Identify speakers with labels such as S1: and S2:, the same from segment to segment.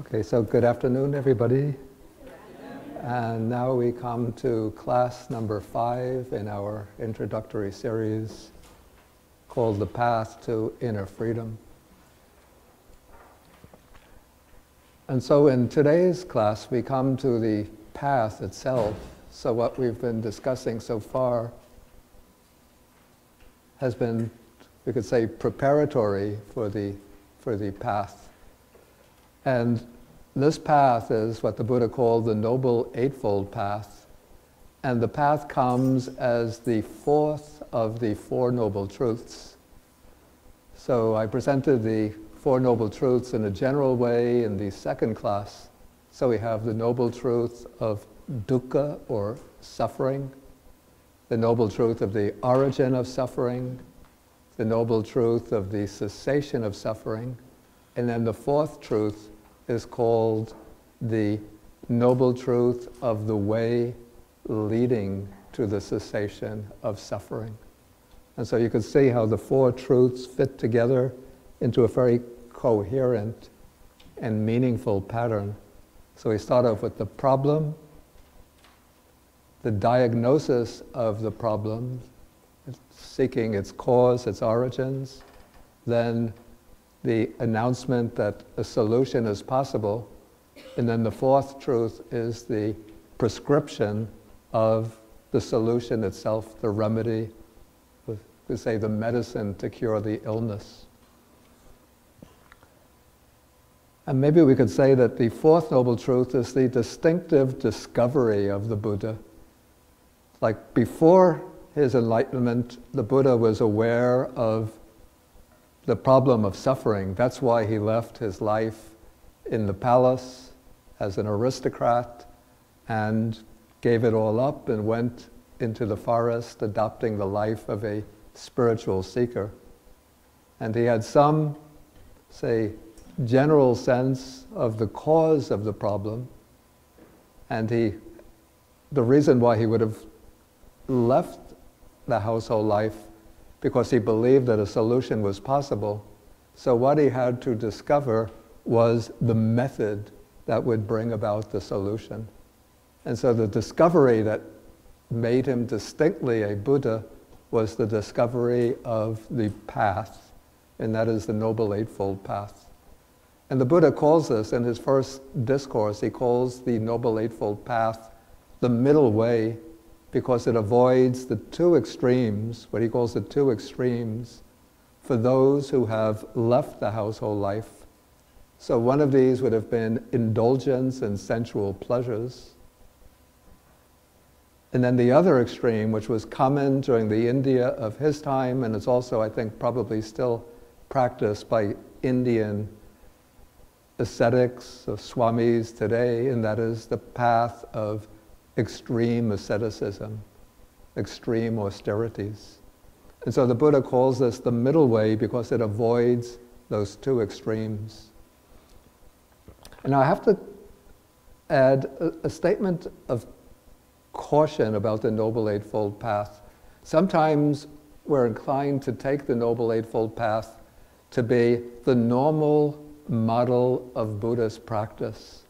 S1: Okay, so good afternoon, everybody. And now we come to class number 5 in our introductory series called The Path to Inner Freedom. And so in today's class, we come to the path itself. So what we've been discussing so far has been, we could say, preparatory for the path. And this path is what the Buddha called the Noble Eightfold Path. And the path comes as the fourth of the Four Noble Truths. So I presented the Four Noble Truths in a general way in the second class. So we have the Noble Truth of dukkha, or suffering, the Noble Truth of the origin of suffering, the Noble Truth of the cessation of suffering, and then the fourth truth is called the Noble Truth of the way leading to the cessation of suffering. And so you can see how the four truths fit together into a very coherent and meaningful pattern. So we start off with the problem, the diagnosis of the problem, seeking its cause, its origins, then the announcement that a solution is possible, and then the fourth truth is the prescription of the solution itself, the remedy, we say the medicine to cure the illness. And maybe we could say that the fourth noble truth is the distinctive discovery of the Buddha. Like before his enlightenment, the Buddha was aware of the problem of suffering. That's why he left his life in the palace as an aristocrat and gave it all up and went into the forest, adopting the life of a spiritual seeker. And he had some, say, general sense of the cause of the problem, and the reason why he would have left the household life, because he believed that a solution was possible. So what he had to discover was the method that would bring about the solution. And so the discovery that made him distinctly a Buddha was the discovery of the path, and that is the Noble Eightfold Path. And the Buddha calls this, in his first discourse, he calls the Noble Eightfold Path the middle way, because it avoids the two extremes, what he calls the two extremes, for those who have left the household life. So one of these would have been indulgence in sensual pleasures. And then the other extreme, which was common during the India of his time, and it's also, I think, probably still practiced by Indian ascetics or swamis today, and that is the path of extreme asceticism, extreme austerities. And so the Buddha calls this the middle way because it avoids those two extremes. And I have to add a statement of caution about the Noble Eightfold Path. Sometimes we're inclined to take the Noble Eightfold Path to be the normal model of Buddhist practice.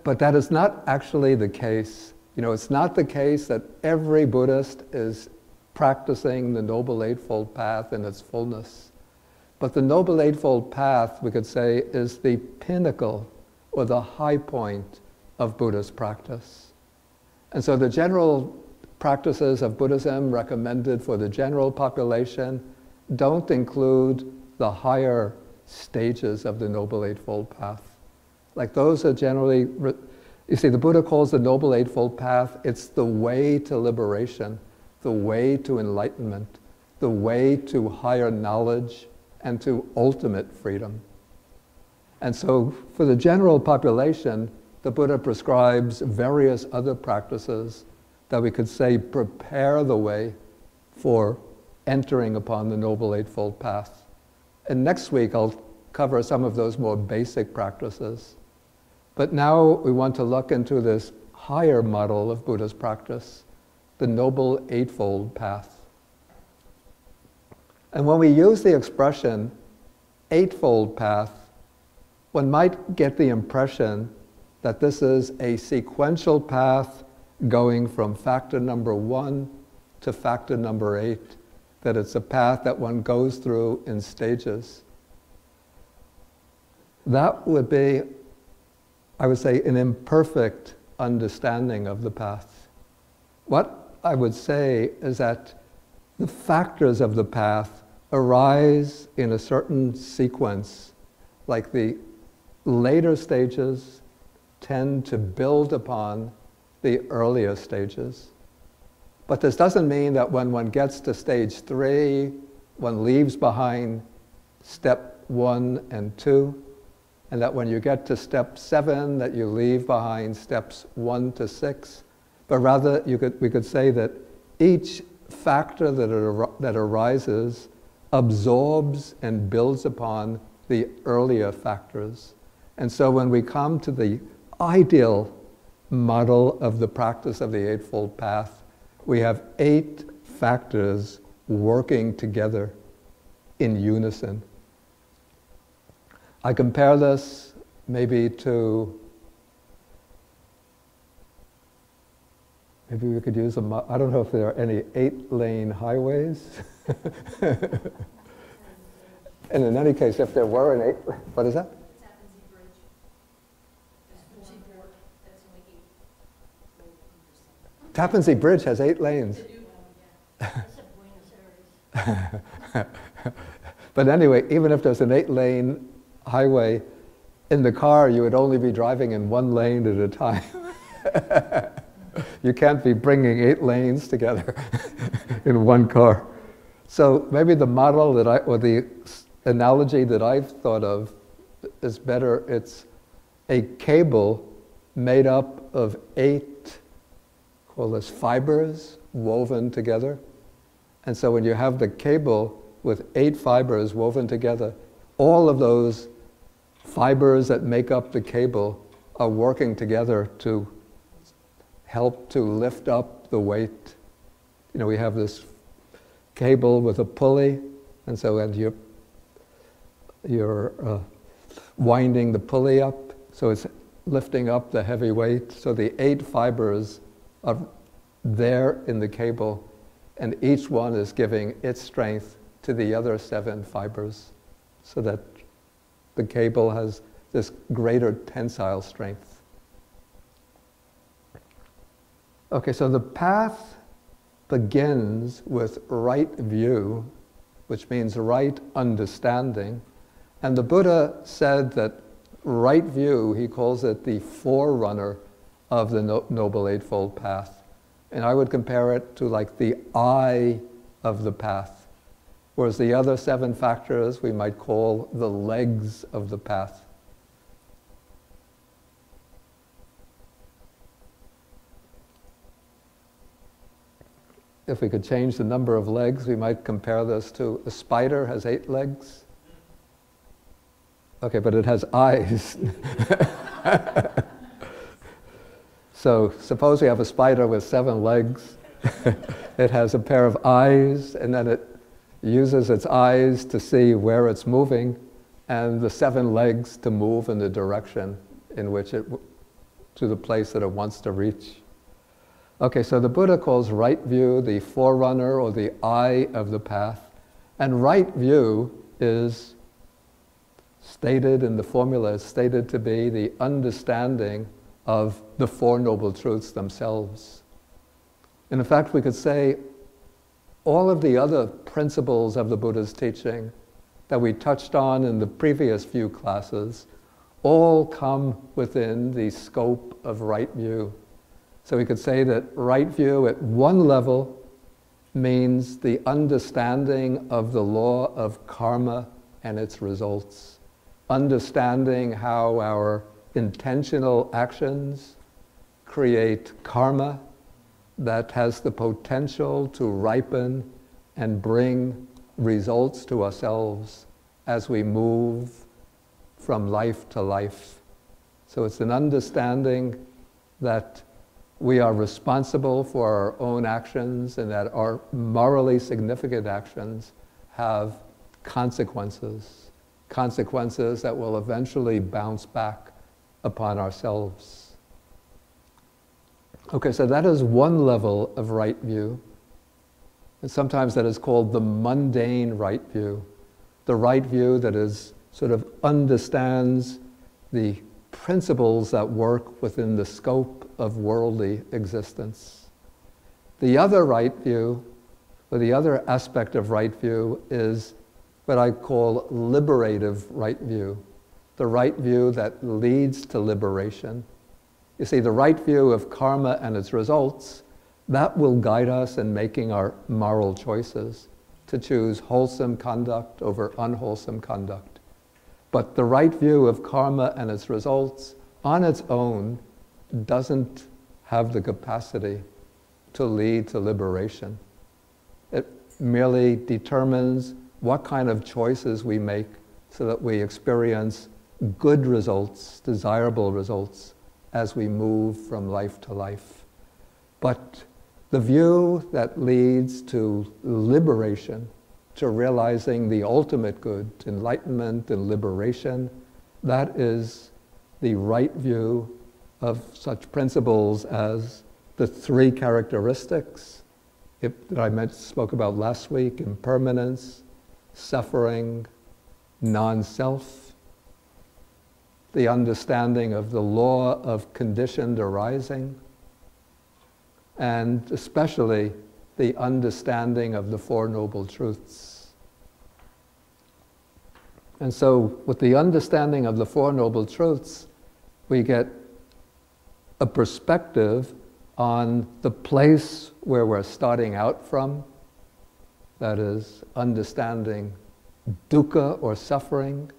S1: But that is not actually the case. You know, it's not the case that every Buddhist is practicing the Noble Eightfold Path in its fullness. But the Noble Eightfold Path, we could say, is the pinnacle or the high point of Buddhist practice. And so the general practices of Buddhism recommended for the general population don't include the higher stages of the Noble Eightfold Path. Like those are generally, you see, the Buddha calls the Noble Eightfold Path, it's the way to liberation, the way to enlightenment, the way to higher knowledge and to ultimate freedom. And so for the general population, the Buddha prescribes various other practices that we could say prepare the way for entering upon the Noble Eightfold Path. And next week I'll cover some of those more basic practices. But now we want to look into this higher model of Buddhist practice, the Noble Eightfold Path. And when we use the expression Eightfold Path, one might get the impression that this is a sequential path going from factor number 1 to factor number 8, that it's a path that one goes through in stages. That would be, I would say, an imperfect understanding of the path. What I would say is that the factors of the path arise in a certain sequence, like the later stages tend to build upon the earlier stages. But this doesn't mean that when one gets to stage 3, one leaves behind step 1 and 2, and that when you get to step 7, that you leave behind steps 1 to 6. But rather, we could say that each factor that arises absorbs and builds upon the earlier factors. And so when we come to the ideal model of the practice of the Eightfold Path, we have 8 factors working together in unison. I compare this maybe to, maybe we could use I don't know if there are any 8-lane highways. And in any case, if there were an 8, what is that? Tappan Zee Bridge has 8 lanes. But anyway, even if there's an 8-lane highway, in the car you would only be driving in 1 lane at a time. You can't be bringing 8 lanes together in 1 car. So maybe the model or the analogy that I've thought of is better. It's a cable made up of 8, call this fibers, woven together. And so when you have the cable with 8 fibers woven together, all of those fibers that make up the cable are working together to help to lift up the weight. You know, we have this cable with a pulley, and so when you're winding the pulley up, so it's lifting up the heavy weight. So the 8 fibers are there in the cable, and each one is giving its strength to the other 7 fibers, so that the cable has this greater tensile strength. Okay, so the path begins with right view, which means right understanding. And the Buddha said that right view, he calls it the forerunner of the Noble Eightfold Path. And I would compare it to like the eye of the path, whereas the other 7 factors we might call the legs of the path. If we could change the number of legs, we might compare this to a spider has 8 legs. Okay, but it has eyes. So suppose we have a spider with 7 legs. It has a pair of eyes, and then it uses its eyes to see where it's moving, and the 7 legs to move in the direction in which to the place that it wants to reach. Okay, so the Buddha calls right view the forerunner or the eye of the path. And right view is stated in the formula, is stated to be the understanding of the 4 Noble Truths themselves. And in fact, we could say all of the other principles of the Buddha's teaching that we touched on in the previous few classes all come within the scope of right view. So we could say that right view at one level means the understanding of the law of karma and its results, understanding how our intentional actions create karma that has the potential to ripen and bring results to ourselves as we move from life to life. So it's an understanding that we are responsible for our own actions and that our morally significant actions have consequences consequences that will eventually bounce back upon ourselves. Okay, so that is one level of right view. And sometimes that is called the mundane right view. The right view that is sort of understands the principles that work within the scope of worldly existence. The other right view, or the other aspect of right view, is what I call liberative right view. The right view that leads to liberation. You see, the right view of karma and its results, that will guide us in making our moral choices, to choose wholesome conduct over unwholesome conduct. But the right view of karma and its results on its own doesn't have the capacity to lead to liberation. It merely determines what kind of choices we make so that we experience good results, desirable results, as we move from life to life. But the view that leads to liberation, to realizing the ultimate good, enlightenment and liberation, that is the right view of such principles as the three characteristics that I spoke about last week: impermanence, suffering, non-self, the understanding of the law of conditioned arising, and especially the understanding of the Four Noble Truths. And so with the understanding of the Four Noble Truths, we get a perspective on the place where we're starting out from, that is, understanding dukkha or suffering,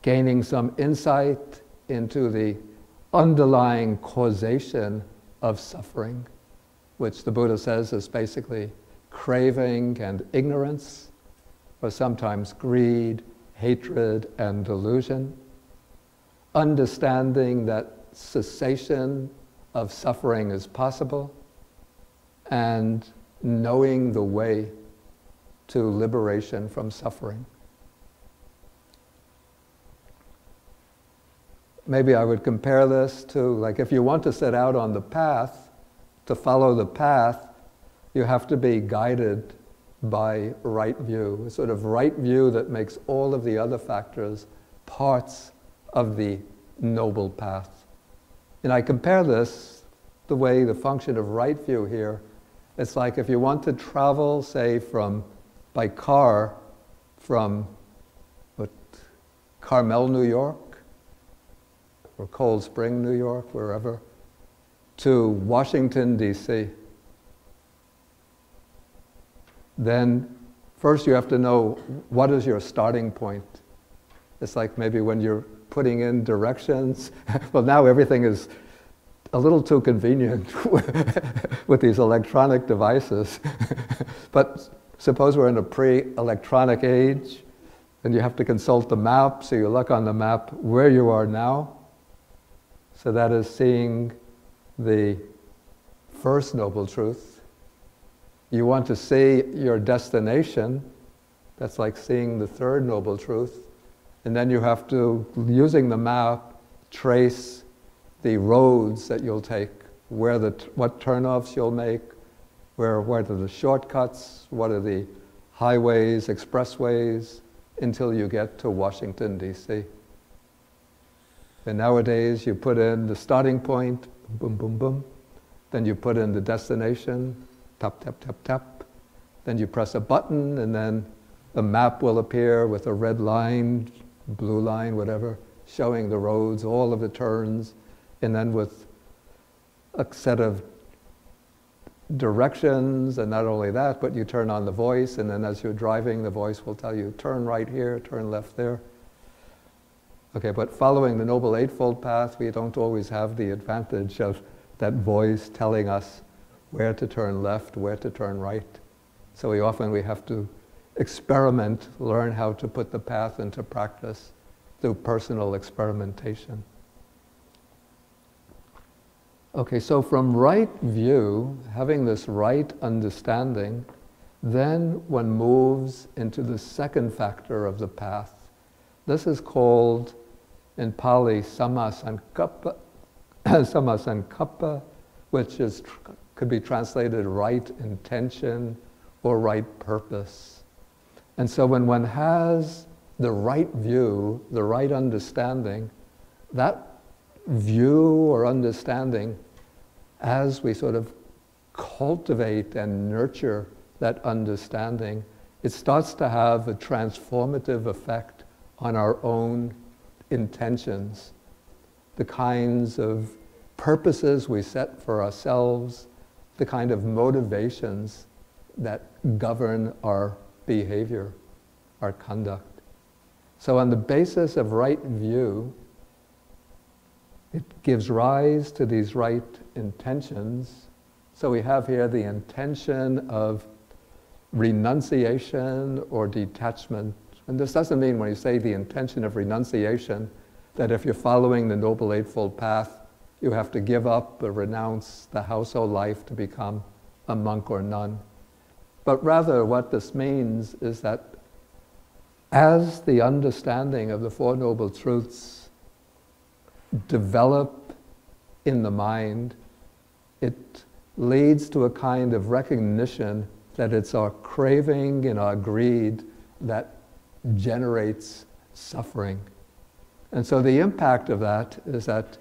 S1: gaining some insight into the underlying causation of suffering, which the Buddha says is basically craving and ignorance, or sometimes greed, hatred, and delusion. Understanding that cessation of suffering is possible, and knowing the way to liberation from suffering. Maybe I would compare this to, like, if you want to set out on the path, to follow the path, you have to be guided by right view, a sort of right view that makes all of the other factors parts of the noble path. And I compare this, the way the function of right view here, it's like if you want to travel, say, by car from Carmel, New York, or Cold Spring, New York, wherever, to Washington, D.C. Then first you have to know what is your starting point. It's like maybe when you're putting in directions, well, now everything is a little too convenient with these electronic devices. But suppose we're in a pre-electronic age and you have to consult the map, so you look on the map where you are now. So that is seeing the first noble truth. You want to see your destination, that's like seeing the third noble truth. And then you have to, using the map, trace the roads that you'll take, what turnoffs you'll make, what are the shortcuts, what are the highways, expressways, until you get to Washington, D.C. And nowadays you put in the starting point, boom, boom, boom. Then you put in the destination, tap, tap, tap, tap. Then you press a button and then a map will appear with a red line, blue line, whatever, showing the roads, all of the turns, and then with a set of directions, and not only that, but you turn on the voice, and then as you're driving, the voice will tell you, turn right here, turn left there. Okay, but following the Noble Eightfold Path, we don't always have the advantage of that voice telling us where to turn left, where to turn right. So we have to experiment, learn how to put the path into practice through personal experimentation. Okay, so from right view, having this right understanding, then one moves into the second factor of the path, This is called, in Pali, sammasankappa, sammasankappa, which could be translated right intention or right purpose. And so when one has the right view, the right understanding, that view or understanding, as we sort of cultivate and nurture that understanding, it starts to have a transformative effect on our own intentions, the kinds of purposes we set for ourselves, the kind of motivations that govern our behavior, our conduct. So on the basis of right view, it gives rise to these right intentions. So we have here the intention of renunciation or detachment. And this doesn't mean when you say the intention of renunciation that if you're following the Noble Eightfold Path, you have to give up or renounce the household life to become a monk or nun. But rather what this means is that as the understanding of the Four Noble Truths develop in the mind, it leads to a kind of recognition that it's our craving and our greed that generates suffering. And so the impact of that is that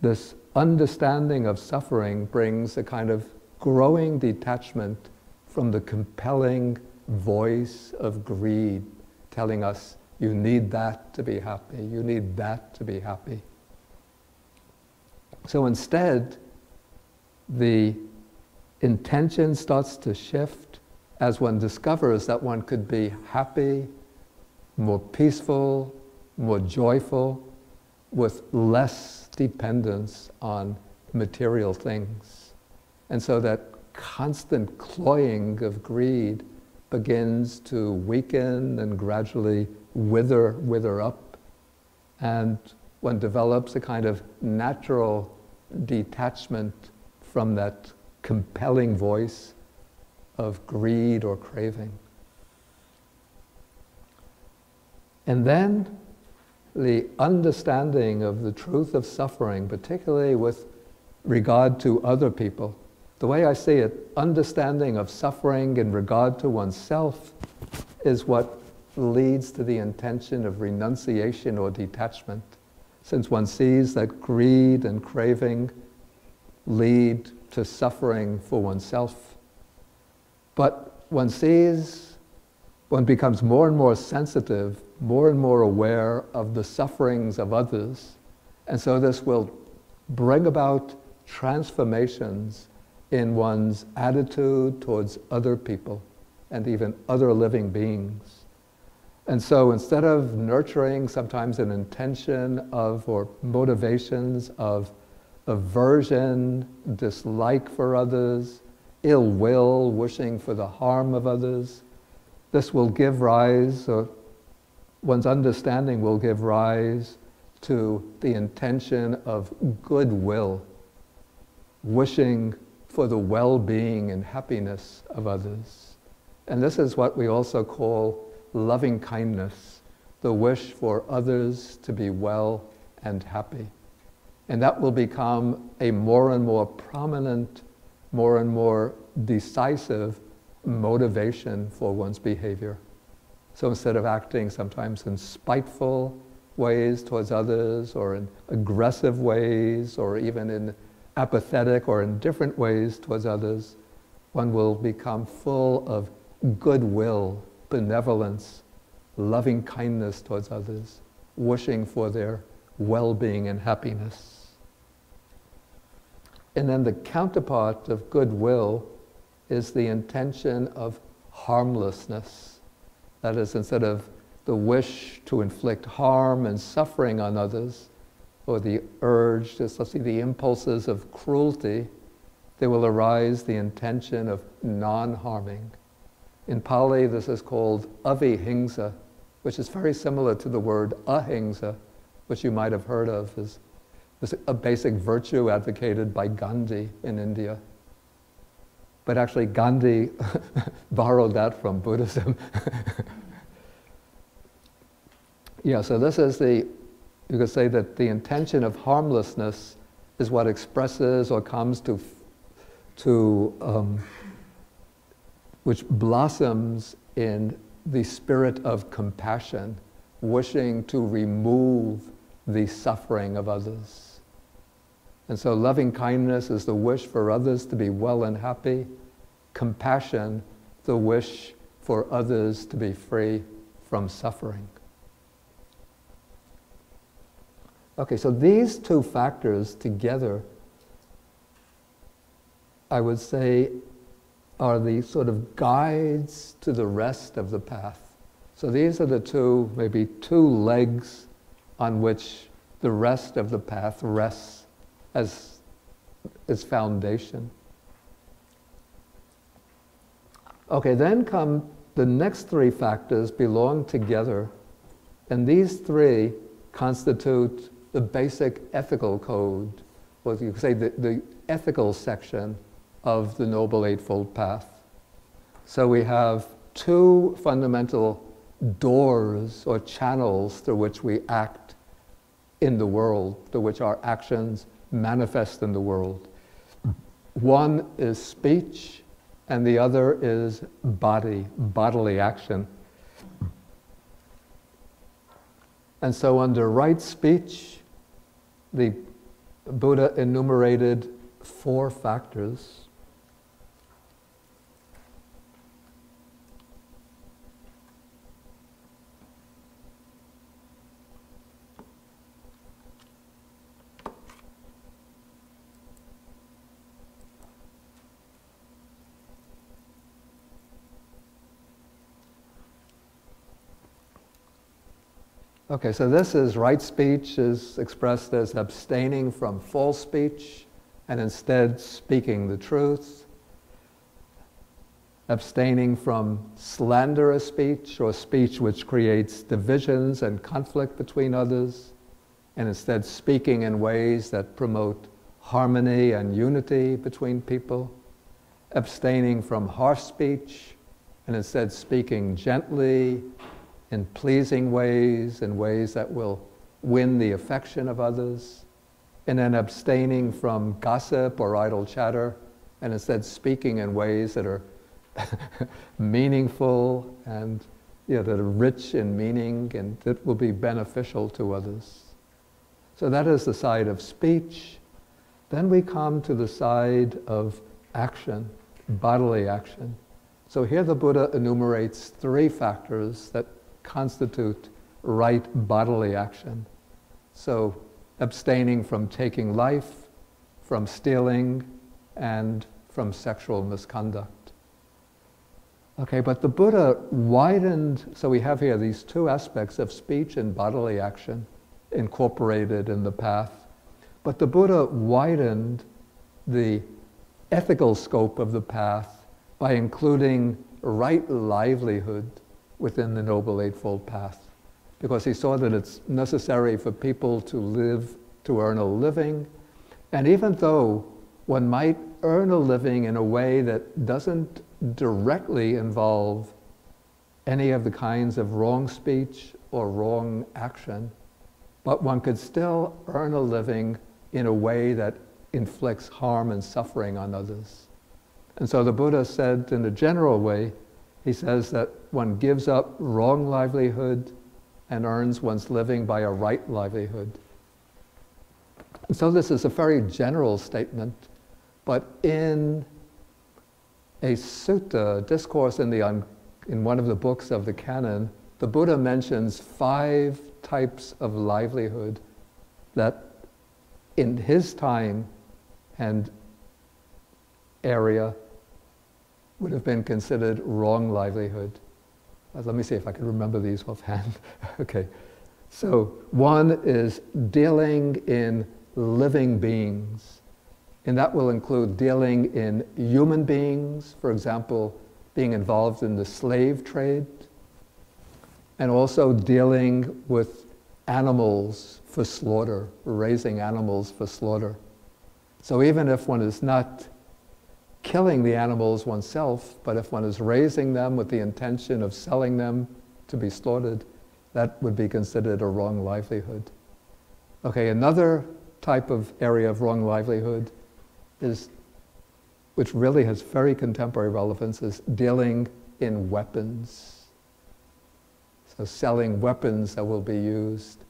S1: this understanding of suffering brings a kind of growing detachment from the compelling voice of greed, telling us, you need that to be happy, you need that to be happy. So instead, the intention starts to shift as one discovers that one could be happy, more peaceful, more joyful, with less dependence on material things. And so that constant cloying of greed begins to weaken and gradually wither up. And one develops a kind of natural detachment from that compelling voice of greed or craving. And then the understanding of the truth of suffering, particularly with regard to other people, the way I see it, understanding of suffering in regard to oneself is what leads to the intention of renunciation or detachment, since one sees that greed and craving lead to suffering for oneself. But one becomes more and more sensitive, more and more aware of the sufferings of others, and so this will bring about transformations in one's attitude towards other people and even other living beings. And so instead of nurturing sometimes an intention of or motivations of aversion, dislike for others, ill will, wishing for the harm of others, this will give rise, or one's understanding will give rise to the intention of goodwill, wishing for the well-being and happiness of others. And this is what we also call loving kindness, the wish for others to be well and happy. And that will become a more and more prominent, more and more decisive motivation for one's behavior. So instead of acting sometimes in spiteful ways towards others, or in aggressive ways, or even in apathetic or indifferent ways towards others, one will become full of goodwill, benevolence, loving kindness towards others, wishing for their well-being and happiness. And then the counterpart of goodwill is the intention of harmlessness. That is, instead of the wish to inflict harm and suffering on others, or the urge, let's see, the impulses of cruelty, there will arise the intention of non-harming. In Pali, this is called avihingsa, which is very similar to the word ahimsa, which you might have heard of as a basic virtue advocated by Gandhi in India. But actually Gandhi borrowed that from Buddhism. Yeah, so this is you could say that the intention of harmlessness is what expresses or comes which blossoms in the spirit of compassion, wishing to remove the suffering of others. And so loving kindness is the wish for others to be well and happy. Compassion, the wish for others to be free from suffering. Okay, so these two factors together, I would say, are the sort of guides to the rest of the path. So these are the maybe two legs on which the rest of the path rests as its foundation. Okay, then come the next three factors belong together, and these three constitute the basic ethical code, or you could say the ethical section of the Noble Eightfold Path. So we have two fundamental doors or channels through which we act in the world, through which our actions manifest in the world. One is speech, and the other is bodily action. And so under right speech, the Buddha enumerated 4 factors. Okay, so this is right speech is expressed as abstaining from false speech and instead speaking the truth. Abstaining from slanderous speech or speech which creates divisions and conflict between others, and instead speaking in ways that promote harmony and unity between people. Abstaining from harsh speech and instead speaking gently, in pleasing ways, in ways that will win the affection of others, and then abstaining from gossip or idle chatter, and instead speaking in ways that are meaningful and that are rich in meaning and that will be beneficial to others. So that is the side of speech. Then we come to the side of action, bodily action. So here the Buddha enumerates 3 factors that constitute right bodily action. So abstaining from taking life, from stealing, and from sexual misconduct. Okay, but the Buddha widened, so we have here these 2 aspects of speech and bodily action incorporated in the path, but the Buddha widened the ethical scope of the path by including right livelihood within the Noble Eightfold Path, because he saw that it's necessary for people to live, to earn a living, and even though one might earn a living in a way that doesn't directly involve any of the kinds of wrong speech or wrong action, but one could still earn a living in a way that inflicts harm and suffering on others. And so the Buddha said in a general way, he says that one gives up wrong livelihood and earns one's living by a right livelihood. And so this is a very general statement, but in a sutta, discourse in one of the books of the canon, the Buddha mentions 5 types of livelihood that in his time and area would have been considered wrong livelihood. Let me see if I can remember these offhand. Okay, so 1 is dealing in living beings, and that will include dealing in human beings, for example, being involved in the slave trade, and also dealing with animals for slaughter, raising animals for slaughter. So even if one is not killing the animals oneself, but if one is raising them with the intention of selling them to be slaughtered, that would be considered a wrong livelihood. Okay, another type of area of wrong livelihood is, which really has very contemporary relevance, is dealing in weapons. So selling weapons that will be used,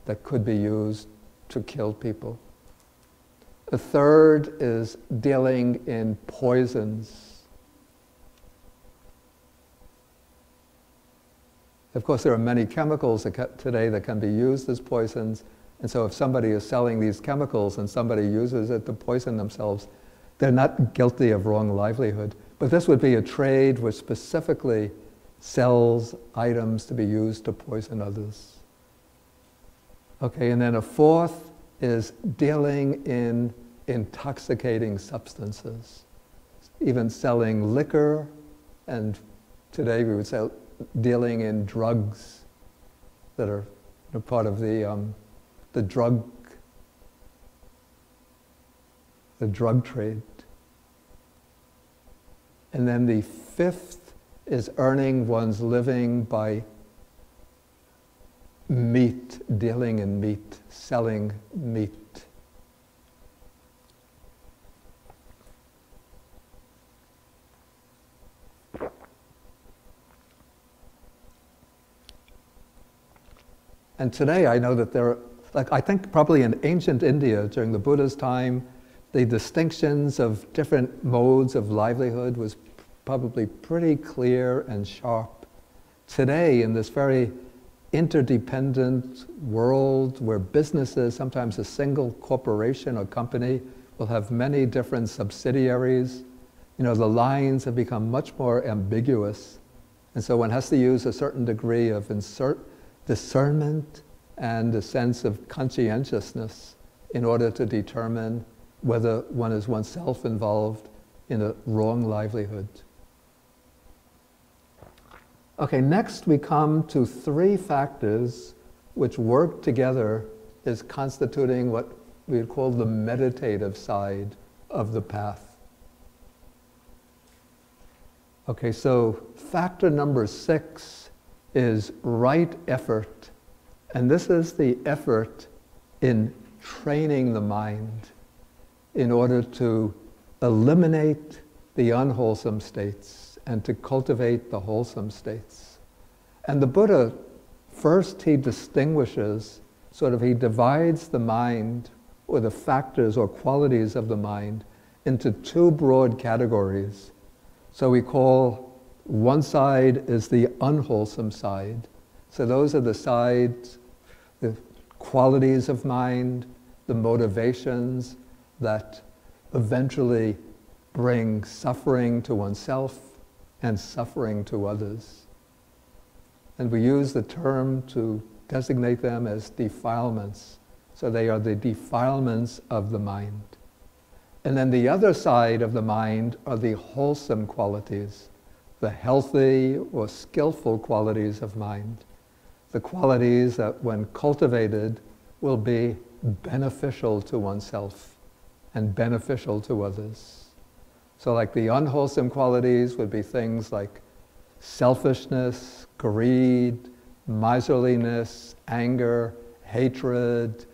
S1: that could be used to kill people. A third is dealing in poisons. Of course, there are many chemicals today that can be used as poisons, and so if somebody is selling these chemicals and somebody uses it to poison themselves, they're not guilty of wrong livelihood. But this would be a trade which specifically sells items to be used to poison others. Okay, and then a fourth is dealing in intoxicating substances. Even selling liquor, and today we would say dealing in drugs that are part of the drug trade. And then the fifth is earning one's living by meat, dealing in meat, selling meat. And today I know that there are, I think probably in ancient India during the Buddha's time, the distinctions of different modes of livelihood was probably pretty clear and sharp. Today, in this very interdependent world where businesses, sometimes a single corporation or company, will have many different subsidiaries, the lines have become much more ambiguous. And so one has to use a certain degree of discernment and a sense of conscientiousness in order to determine whether one is oneself involved in a wrong livelihood. Okay, next we come to three factors which work together as constituting what we would call the meditative side of the path. Okay, so factor number 6 is right effort. And this is the effort in training the mind in order to eliminate the unwholesome states and to cultivate the wholesome states. And the Buddha, first he distinguishes, he divides the mind, or the factors or qualities of the mind, into two broad categories. So we call one side is the unwholesome side. So those are the sides, the qualities of mind, the motivations that eventually bring suffering to oneself and suffering to others. And we use the term to designate them as defilements. So they are the defilements of the mind. And then the other side of the mind are the wholesome qualities, the healthy or skillful qualities of mind, the qualities that when cultivated will be beneficial to oneself and beneficial to others. So like the unwholesome qualities would be things like selfishness, greed, miserliness, anger, hatred,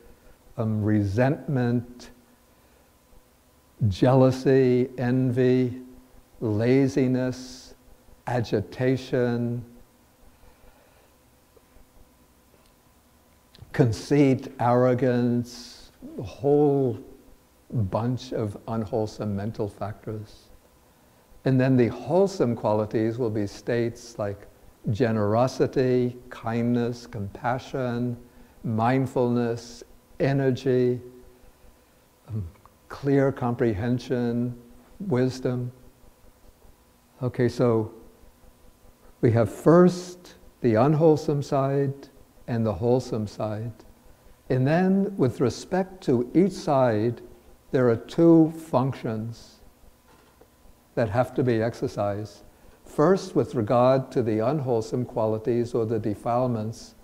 S1: resentment, jealousy, envy, laziness, agitation, conceit, arrogance, a whole bunch of unwholesome mental factors. And then the wholesome qualities will be states like generosity, kindness, compassion, mindfulness, energy, clear comprehension, wisdom. Okay, so we have first the unwholesome side and the wholesome side. And then with respect to each side, there are two functions that have to be exercised. First, with regard to the unwholesome qualities or the defilements,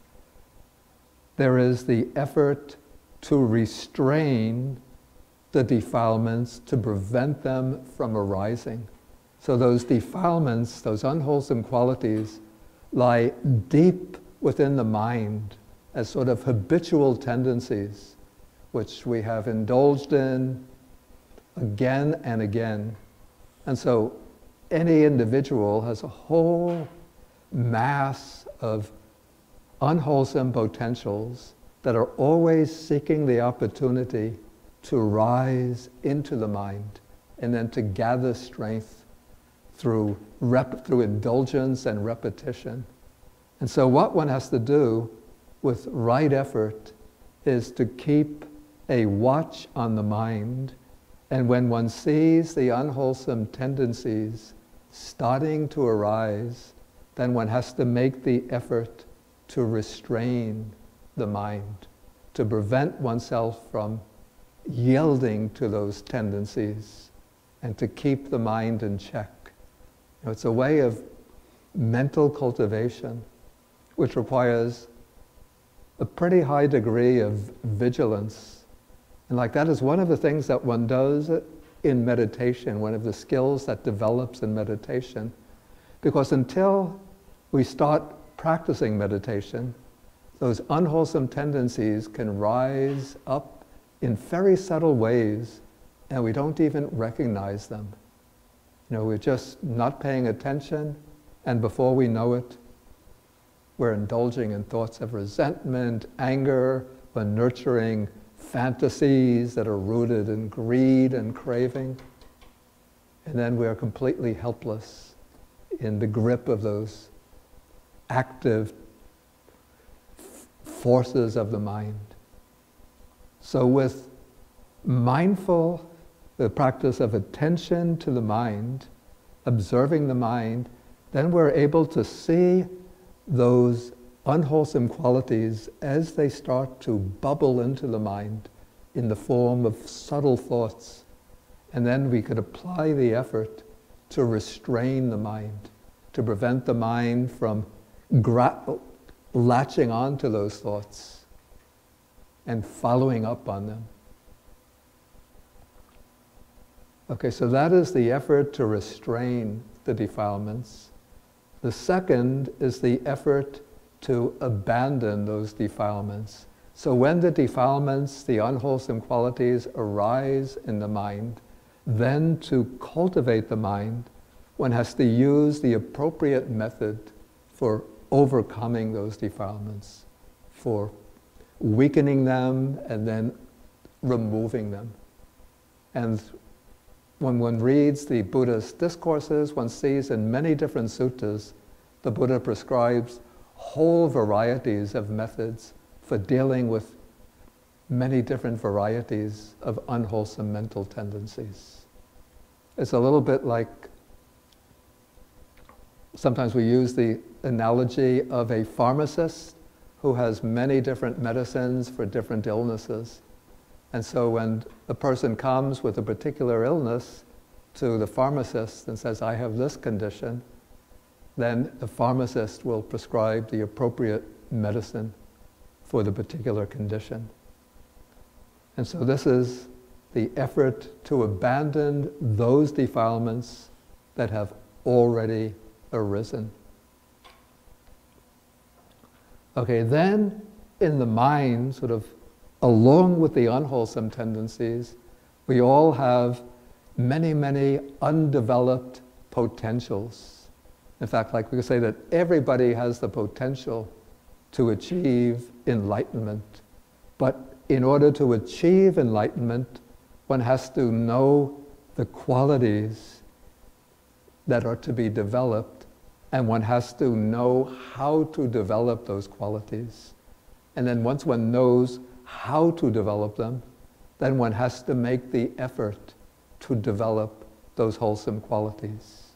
S1: there is the effort to restrain the defilements, to prevent them from arising. So those defilements, those unwholesome qualities, lie deep within the mind as sort of habitual tendencies, which we have indulged in again and again. And so any individual has a whole mass of unwholesome potentials that are always seeking the opportunity to rise into the mind and then to gather strength through indulgence and repetition. And so what one has to do with right effort is to keep a watch on the mind, and when one sees the unwholesome tendencies starting to arise, then one has to make the effort to restrain the mind, to prevent oneself from yielding to those tendencies, and to keep the mind in check. You know, it's a way of mental cultivation which requires a pretty high degree of vigilance. And like that is one of the things that one does in meditation, one of the skills that develops in meditation. Because until we start practicing meditation, those unwholesome tendencies can rise up in very subtle ways, and we don't even recognize them. You know, we're just not paying attention, and before we know it, we're indulging in thoughts of resentment, anger, we're nurturing fantasies that are rooted in greed and craving, and then we're completely helpless in the grip of those active forces of the mind. So with the practice of attention to the mind, observing the mind, then we're able to see those unwholesome qualities as they start to bubble into the mind in the form of subtle thoughts. And then we could apply the effort to restrain the mind, to prevent the mind from latching on to those thoughts and following up on them. Okay, so that is the effort to restrain the defilements. The second is the effort to abandon those defilements. So when the defilements, the unwholesome qualities arise in the mind, then to cultivate the mind, one has to use the appropriate method for overcoming those defilements, for weakening them and then removing them. And when one reads the Buddha's discourses, one sees in many different suttas, the Buddha prescribes whole varieties of methods for dealing with many different varieties of unwholesome mental tendencies. It's a little bit like, sometimes we use the analogy of a pharmacist who has many different medicines for different illnesses. And so when a person comes with a particular illness to the pharmacist and says, I have this condition, then the pharmacist will prescribe the appropriate medicine for the particular condition. And so this is the effort to abandon those defilements that have already arisen. Okay, then in the mind, sort of along with the unwholesome tendencies, we all have many, many undeveloped potentials. In fact, like we could say that everybody has the potential to achieve enlightenment. But in order to achieve enlightenment, one has to know the qualities that are to be developed, and one has to know how to develop those qualities. And then once one knows how to develop them, then one has to make the effort to develop those wholesome qualities.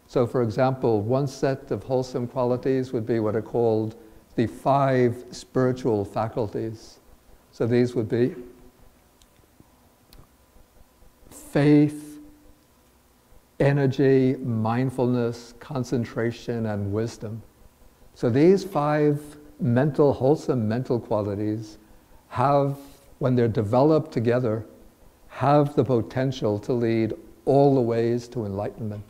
S1: So for example, one set of wholesome qualities would be what are called the 5 spiritual faculties. So these would be faith, energy, mindfulness, concentration, and wisdom. So these 5 wholesome mental qualities have, when they're developed together, have the potential to lead all the ways to enlightenment.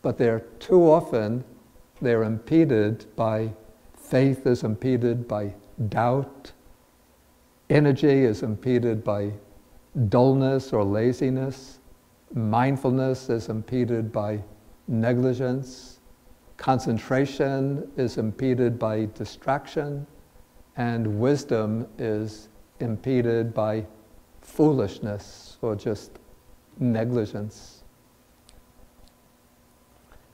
S1: But they're too often, they're impeded by faith is impeded by doubt. Energy is impeded by dullness or laziness. Mindfulness is impeded by negligence. Concentration is impeded by distraction. And wisdom is impeded by foolishness or just negligence.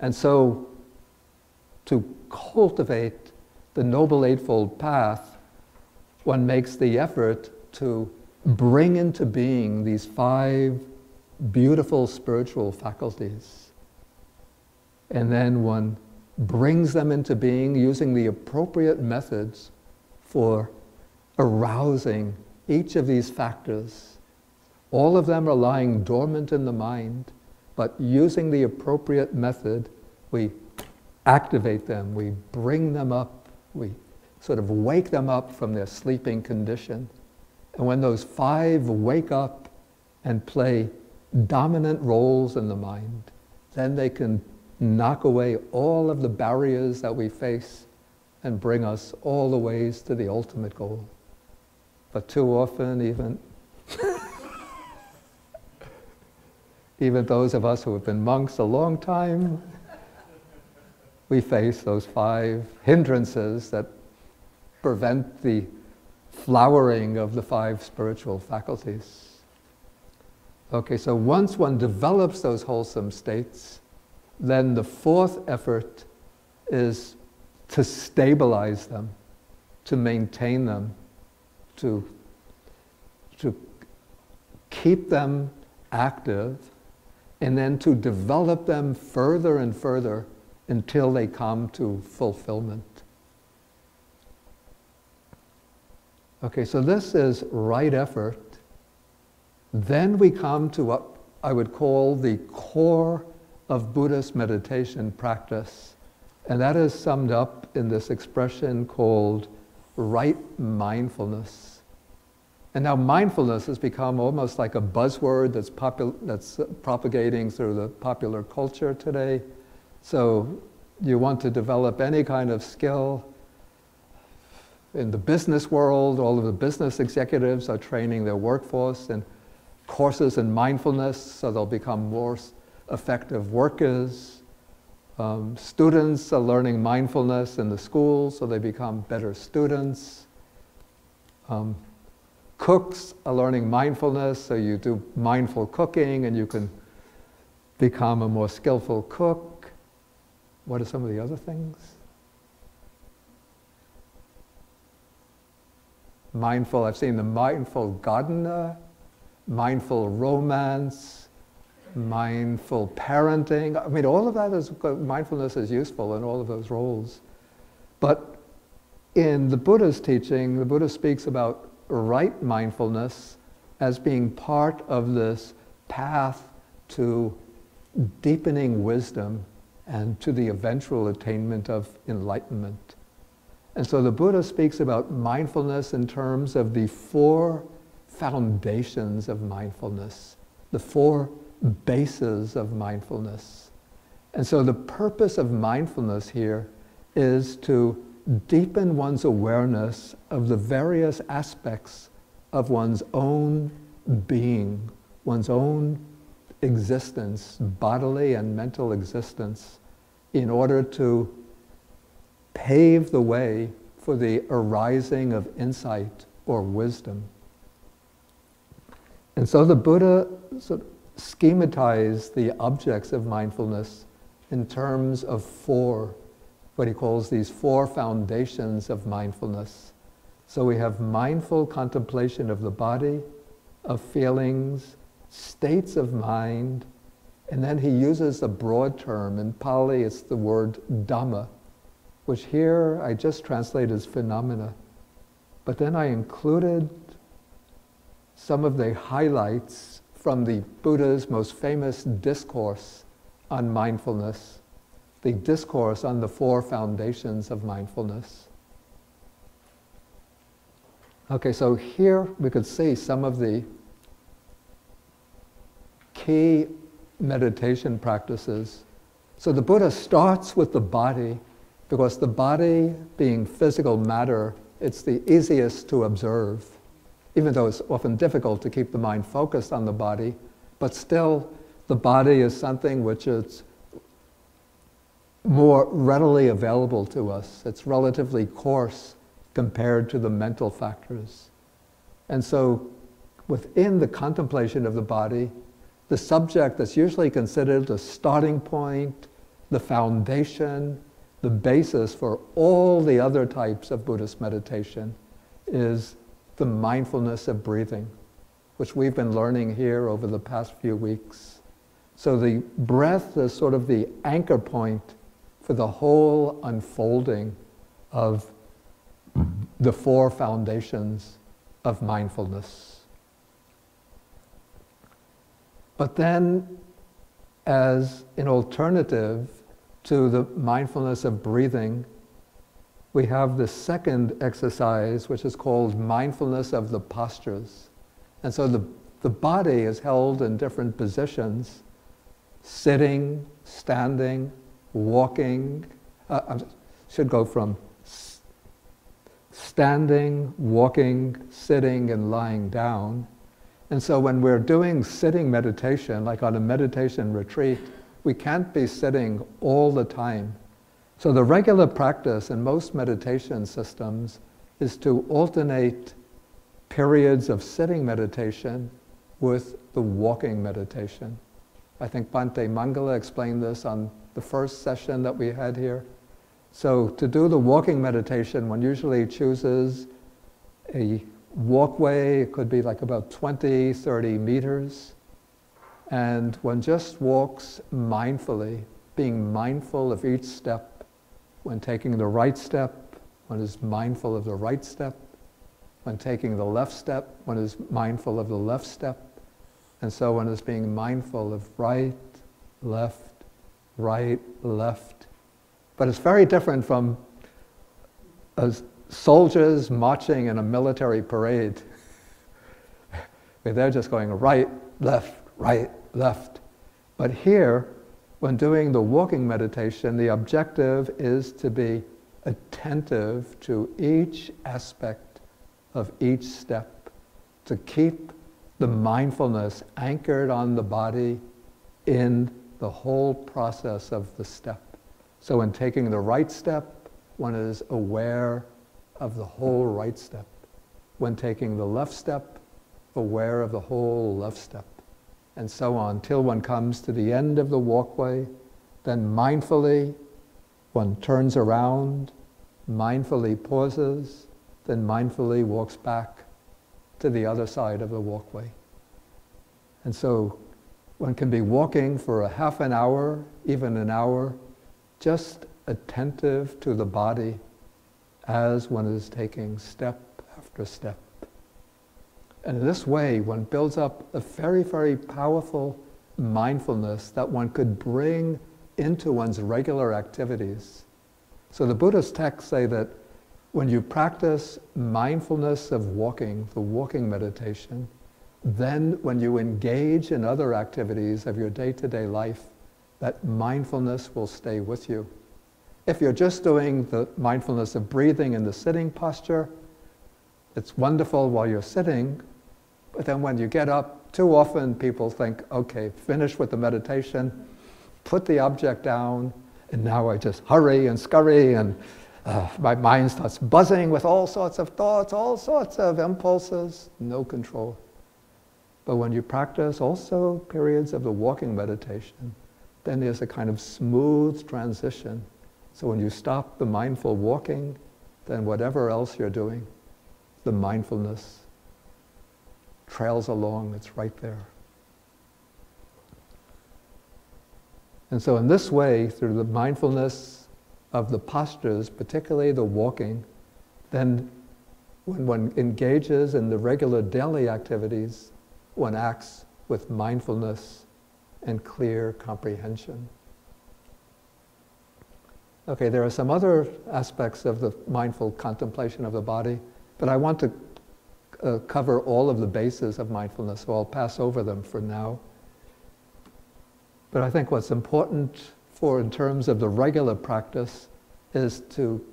S1: And so, to cultivate the Noble Eightfold Path, one makes the effort to bring into being these 5 beautiful spiritual faculties. And then one brings them into being using the appropriate methods for arousing each of these factors. All of them are lying dormant in the mind, but using the appropriate method, we activate them, we bring them up, we sort of wake them up from their sleeping condition. And when those 5 wake up and play dominant roles in the mind, then they can knock away all of the barriers that we face and bring us all the ways to the ultimate goal. But too often, even those of us who have been monks a long time, we face those 5 hindrances that prevent the flowering of the 5 spiritual faculties. Okay, so once one develops those wholesome states, then the 4th effort is to stabilize them, to maintain them, to keep them active, and then to develop them further and further until they come to fulfillment. Okay, so this is right effort. Then we come to what I would call the core of Buddhist meditation practice. And that is summed up in this expression called right mindfulness. And now mindfulness has become almost like a buzzword that's propagating through the popular culture today. So you want to develop any kind of skill. In the business world, all of the business executives are training their workforce in courses in mindfulness so they'll become more effective workers. Students are learning mindfulness in the schools so they become better students. Cooks are learning mindfulness, so you do mindful cooking and you can become a more skillful cook. What are some of the other things? Mindful, I've seen the mindful gardener, mindful romance, mindful parenting. I mean, all of that is, mindfulness is useful in all of those roles. But in the Buddha's teaching, the Buddha speaks about right mindfulness as being part of this path to deepening wisdom and to the eventual attainment of enlightenment. And so the Buddha speaks about mindfulness in terms of the 4 foundations of mindfulness, the 4 bases of mindfulness. And so the purpose of mindfulness here is to deepen one's awareness of the various aspects of one's own being, one's own existence, bodily and mental existence, in order to pave the way for the arising of insight or wisdom. And so the Buddha sort of schematized the objects of mindfulness in terms of 4, what he calls these 4 foundations of mindfulness. So we have mindful contemplation of the body, of feelings, states of mind, and then he uses a broad term. In Pali it's the word Dhamma, which here I just translate as phenomena. But then I included some of the highlights from the Buddha's most famous discourse on mindfulness, the discourse on the 4 foundations of mindfulness. Okay, so here we could see some of the key meditation practices. So the Buddha starts with the body because the body, being physical matter, it's the easiest to observe, even though it's often difficult to keep the mind focused on the body, but still the body is something which is more readily available to us. It's relatively coarse compared to the mental factors. And so within the contemplation of the body, the subject that's usually considered the starting point, the foundation, the basis for all the other types of Buddhist meditation is the mindfulness of breathing, which we've been learning here over the past few weeks. So the breath is sort of the anchor point for the whole unfolding of the four foundations of mindfulness. But then, as an alternative to the mindfulness of breathing, we have the second exercise, which is called mindfulness of the postures. And so the body is held in different positions: sitting, standing, walking. I should go from standing, walking, sitting, and lying down. And so when we're doing sitting meditation, like on a meditation retreat, we can't be sitting all the time. So the regular practice in most meditation systems is to alternate periods of sitting meditation with the walking meditation. I think Bhante Mangala explained this on the first session that we had here. So to do the walking meditation, one usually chooses a walkway. It could be like about 20, 30 meters. And one just walks mindfully, being mindful of each step. When taking the right step, one is mindful of the right step. When taking the left step, one is mindful of the left step. And so one is being mindful of right, left, left. But it's very different from soldiers marching in a military parade. They're just going right, left. But here, when doing the walking meditation, the objective is to be attentive to each aspect of each step, to keep the mindfulness anchored on the body in the whole process of the step. So when taking the right step, one is aware of the whole right step. When taking the left step, aware of the whole left step. And so on, till one comes to the end of the walkway. Then mindfully, one turns around, mindfully pauses, then mindfully walks back to the other side of the walkway. And so one can be walking for a half an hour, even an hour, just attentive to the body as one is taking step after step. And in this way, one builds up a very, very powerful mindfulness that one could bring into one's regular activities. So the Buddhist texts say that when you practice mindfulness of walking, the walking meditation, then when you engage in other activities of your day-to-day life, that mindfulness will stay with you. If you're just doing the mindfulness of breathing in the sitting posture, it's wonderful while you're sitting, but then when you get up, too often people think, okay, finish with the meditation, put the object down, and now I just hurry and scurry, and my mind starts buzzing with all sorts of thoughts, all sorts of impulses, no control. But when you practice also periods of the walking meditation, then there's a kind of smooth transition. So when you stop the mindful walking, then whatever else you're doing, the mindfulness trails along, it's right there. And so in this way, through the mindfulness of the postures, particularly the walking, then when one engages in the regular daily activities, one acts with mindfulness and clear comprehension. Okay, there are some other aspects of the mindful contemplation of the body, but I want to cover all of the bases of mindfulness, so I'll pass over them for now. But I think what's important in terms of the regular practice is to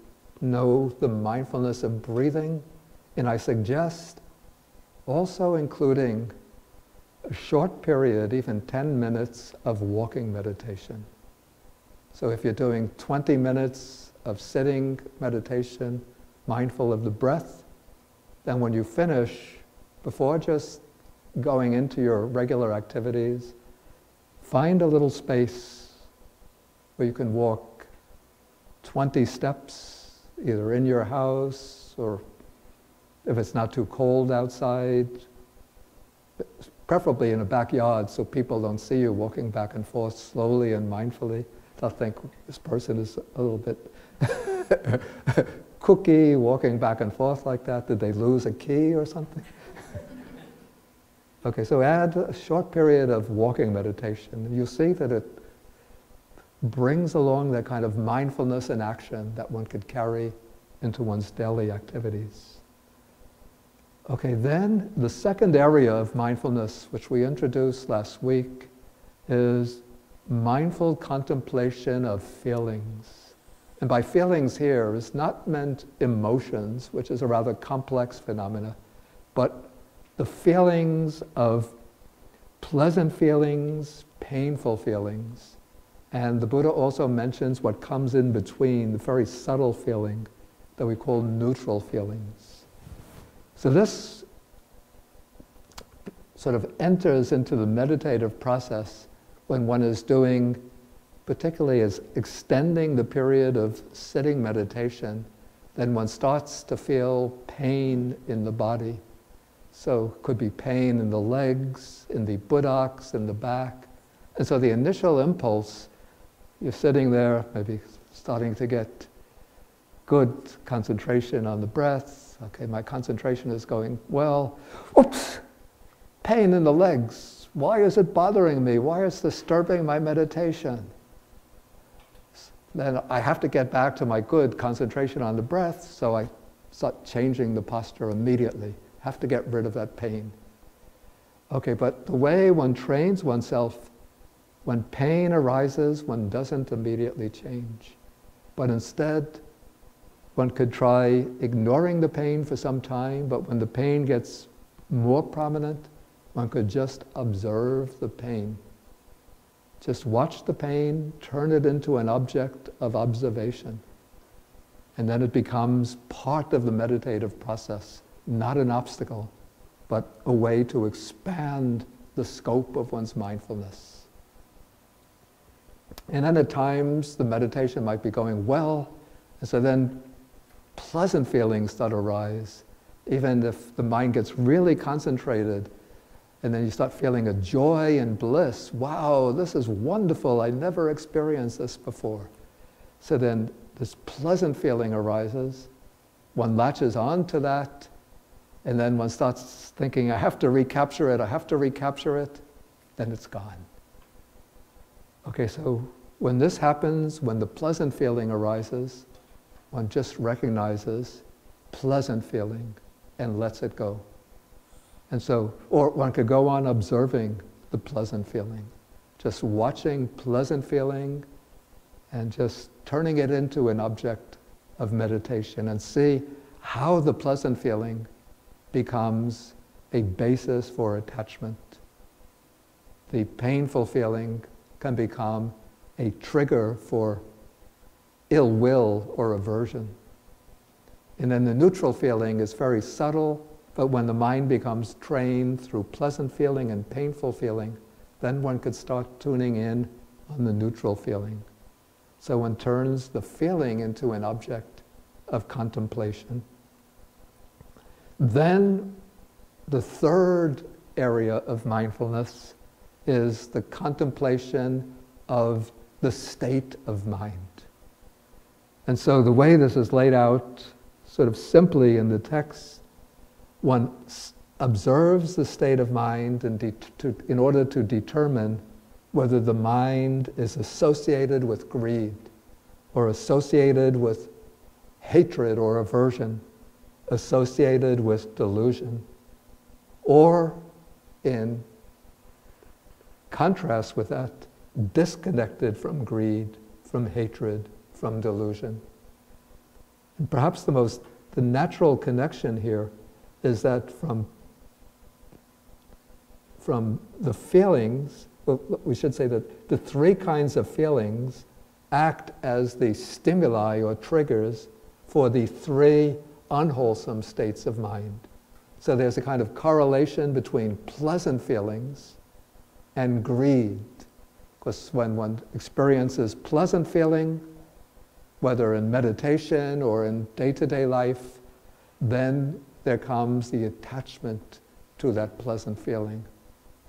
S1: know the mindfulness of breathing, and I suggest also including a short period, even 10 minutes of walking meditation. So if you're doing 20 minutes of sitting meditation, mindful of the breath, then when you finish, before just going into your regular activities, find a little space where you can walk 20 steps, either in your house or if it's not too cold outside, preferably in a backyard so people don't see you walking back and forth slowly and mindfully. They'll think this person is a little bit kooky, walking back and forth like that. Did they lose a key or something? Okay, so add a short period of walking meditation. You'll see that it brings along that kind of mindfulness and action that one could carry into one's daily activities. Okay, then the second area of mindfulness, which we introduced last week, is mindful contemplation of feelings. And by feelings here is not meant emotions, which is a rather complex phenomena, but the feelings of pleasant feelings, painful feelings. And the Buddha also mentions what comes in between, the very subtle feeling that we call neutral feelings. So this sort of enters into the meditative process when one is doing, particularly as extending the period of sitting meditation, then one starts to feel pain in the body. So it could be pain in the legs, in the buttocks, in the back. And so the initial impulse, you're sitting there, maybe starting to get good concentration on the breath. Okay, my concentration is going well. Oops! Pain in the legs. Why is it bothering me? Why is it disturbing my meditation? Then I have to get back to my good concentration on the breath, so I start changing the posture immediately. Have to get rid of that pain. Okay, but the way one trains oneself, when pain arises, one doesn't immediately change. But instead, one could try ignoring the pain for some time, but when the pain gets more prominent, one could just observe the pain. Just watch the pain, turn it into an object of observation. And then it becomes part of the meditative process, not an obstacle, but a way to expand the scope of one's mindfulness. And then at times, the meditation might be going well, and so then pleasant feelings start to arise, even if the mind gets really concentrated, and then you start feeling a joy and bliss. Wow, this is wonderful. I never experienced this before. So then this pleasant feeling arises. One latches on to that, and then one starts thinking, I have to recapture it, I have to recapture it. Then it's gone. Okay, so when this happens, when the pleasant feeling arises, one just recognizes pleasant feeling and lets it go. And so, or one could go on observing the pleasant feeling, just watching pleasant feeling and just turning it into an object of meditation and see how the pleasant feeling becomes a basis for attachment. The painful feeling can become a trigger for ill will or aversion. And then the neutral feeling is very subtle, but when the mind becomes trained through pleasant feeling and painful feeling, then one could start tuning in on the neutral feeling. So one turns the feeling into an object of contemplation. Then the third area of mindfulness is the contemplation of the state of mind. And so the way this is laid out sort of simply in the text, one observes the state of mind in order to determine whether the mind is associated with greed or associated with hatred or aversion, associated with delusion, or in contrast with that, disconnected from greed, from hatred, from delusion. And perhaps the natural connection here is that from the feelings, well, we should say that the three kinds of feelings act as the stimuli or triggers for the three unwholesome states of mind. So there's a kind of correlation between pleasant feelings and greed. Because when one experiences pleasant feeling, whether in meditation or in day-to-day life, then there comes the attachment to that pleasant feeling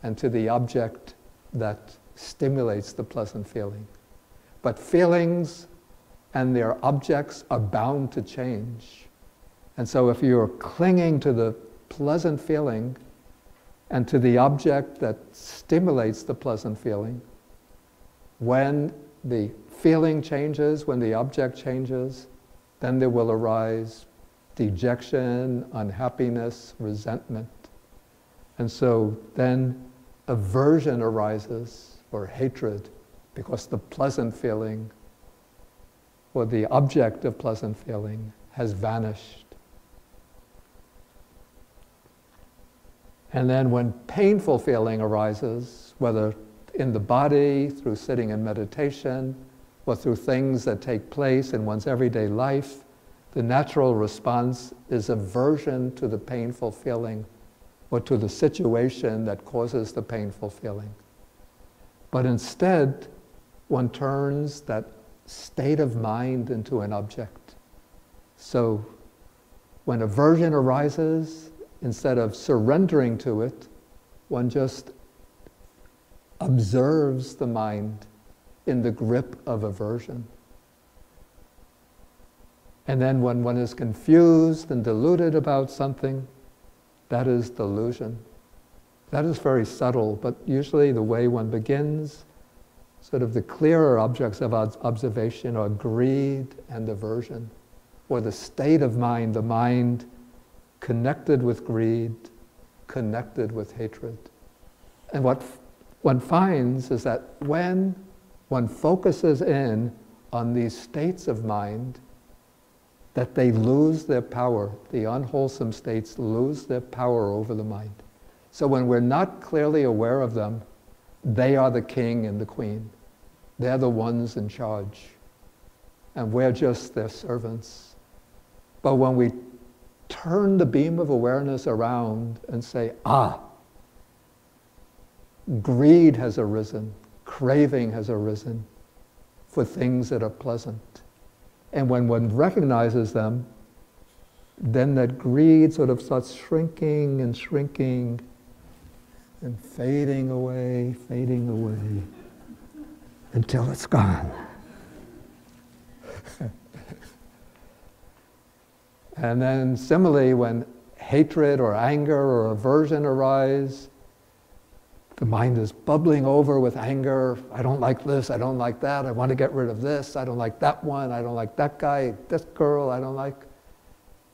S1: and to the object that stimulates the pleasant feeling. But feelings and their objects are bound to change. And so if you're clinging to the pleasant feeling and to the object that stimulates the pleasant feeling, when the feeling changes, when the object changes, then there will arise dejection, unhappiness, resentment. And so then aversion arises, or hatred, because the pleasant feeling or the object of pleasant feeling has vanished. And then when painful feeling arises, whether in the body, through sitting in meditation, or through things that take place in one's everyday life, the natural response is aversion to the painful feeling or to the situation that causes the painful feeling. But instead, one turns that state of mind into an object. So when aversion arises, instead of surrendering to it, one just observes the mind in the grip of aversion. And then when one is confused and deluded about something, that is delusion. That is very subtle, but usually the way one begins, sort of the clearer objects of observation are greed and aversion, or the state of mind, the mind connected with greed, connected with hatred. And what one finds is that when one focuses in on these states of mind, that they lose their power. The unwholesome states lose their power over the mind. So when we're not clearly aware of them, they are the king and the queen. They're the ones in charge. And we're just their servants. But when we turn the beam of awareness around and say, greed has arisen, craving has arisen for things that are pleasant. And when one recognizes them, then that greed sort of starts shrinking and shrinking and fading away, until it's gone. And then similarly, when hatred or anger or aversion arise, the mind is bubbling over with anger. I don't like this, I don't like that, I want to get rid of this, I don't like that one, I don't like that guy, this girl I don't like.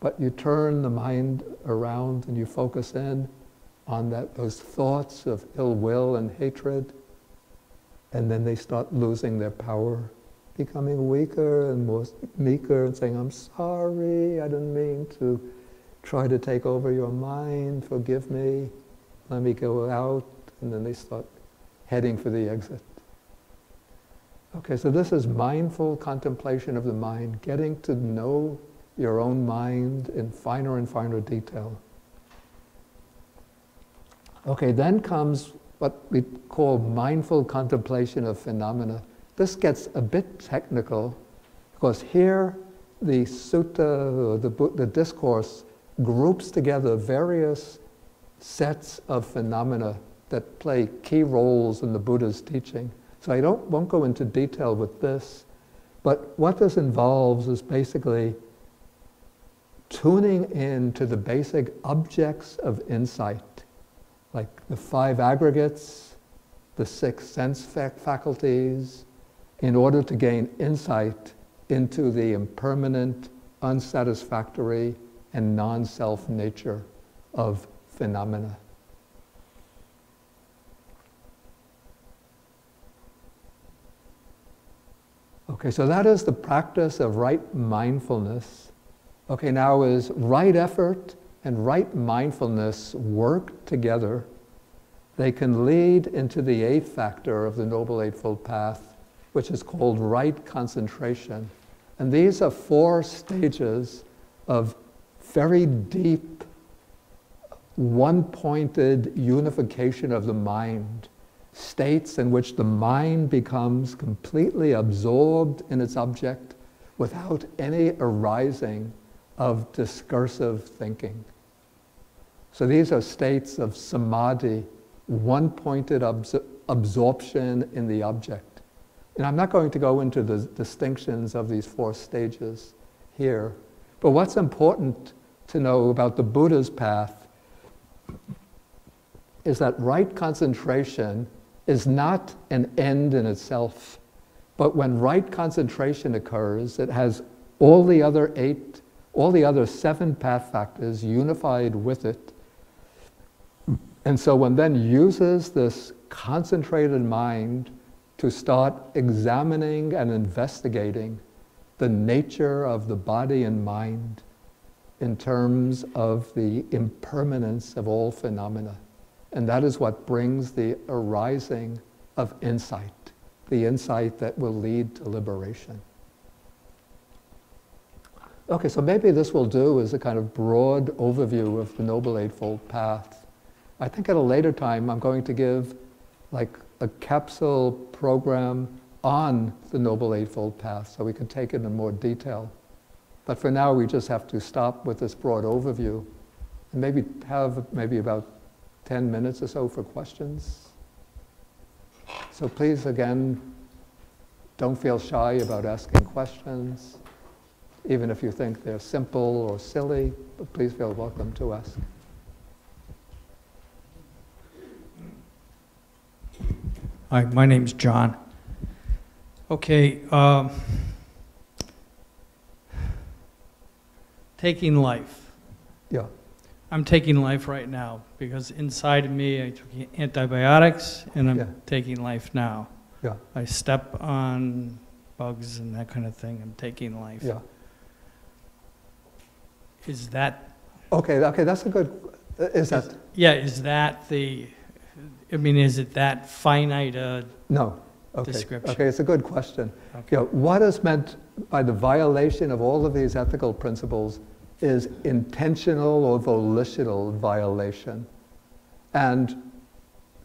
S1: But you turn the mind around and you focus in on those thoughts of ill will and hatred, and then they start losing their power, becoming weaker and more meeker and saying, I'm sorry, I didn't mean to try to take over your mind, forgive me, let me go out. And then they start heading for the exit. Okay, so this is mindful contemplation of the mind, getting to know your own mind in finer and finer detail. Okay, then comes what we call mindful contemplation of phenomena. This gets a bit technical, because here the sutta, or the discourse, groups together various sets of phenomena that play key roles in the Buddha's teaching. So I won't go into detail with this, but what this involves is basically tuning in to the basic objects of insight, like the 5 aggregates, the 6 sense faculties, in order to gain insight into the impermanent, unsatisfactory, and non-self nature of phenomena. Okay, so that is the practice of right mindfulness Okay, now as right effort and right mindfulness work together, they can lead into the eighth factor of the Noble Eightfold Path, which is called right concentration. And these are 4 stages of very deep, one-pointed unification of the mind, states in which the mind becomes completely absorbed in its object without any arising of discursive thinking. So these are states of samadhi, one-pointed absorption in the object. And I'm not going to go into the distinctions of these 4 stages here, but what's important to know about the Buddha's path is that right concentration is not an end in itself, but when right concentration occurs, it has all the other 7 path factors unified with it. And so one then uses this concentrated mind to start examining and investigating the nature of the body and mind in terms of the impermanence of all phenomena. And that is what brings the arising of insight, the insight that will lead to liberation. Okay, so maybe this will do as a kind of broad overview of the Noble Eightfold Path. I think at a later time I'm going to give like a capsule program on the Noble Eightfold Path so we can take it in more detail. But for now we just have to stop with this broad overview and maybe have about 10 minutes or so for questions. So please, again, don't feel shy about asking questions, even if you think they're simple or silly, but please feel welcome to ask.
S2: Hi, my name's John. Okay, taking life.
S1: Yeah.
S2: I'm taking life right now because inside of me I took antibiotics and I'm taking life now.
S1: Yeah.
S2: I step on bugs and that kind of thing. I'm taking life.
S1: Yeah.
S2: Is that...
S1: Okay, that's a good... Is that that finite
S2: no.
S1: Okay.
S2: description?
S1: Okay, it's a good question.
S2: Okay.
S1: What is meant by the violation of all of these ethical principles is intentional or volitional violation. And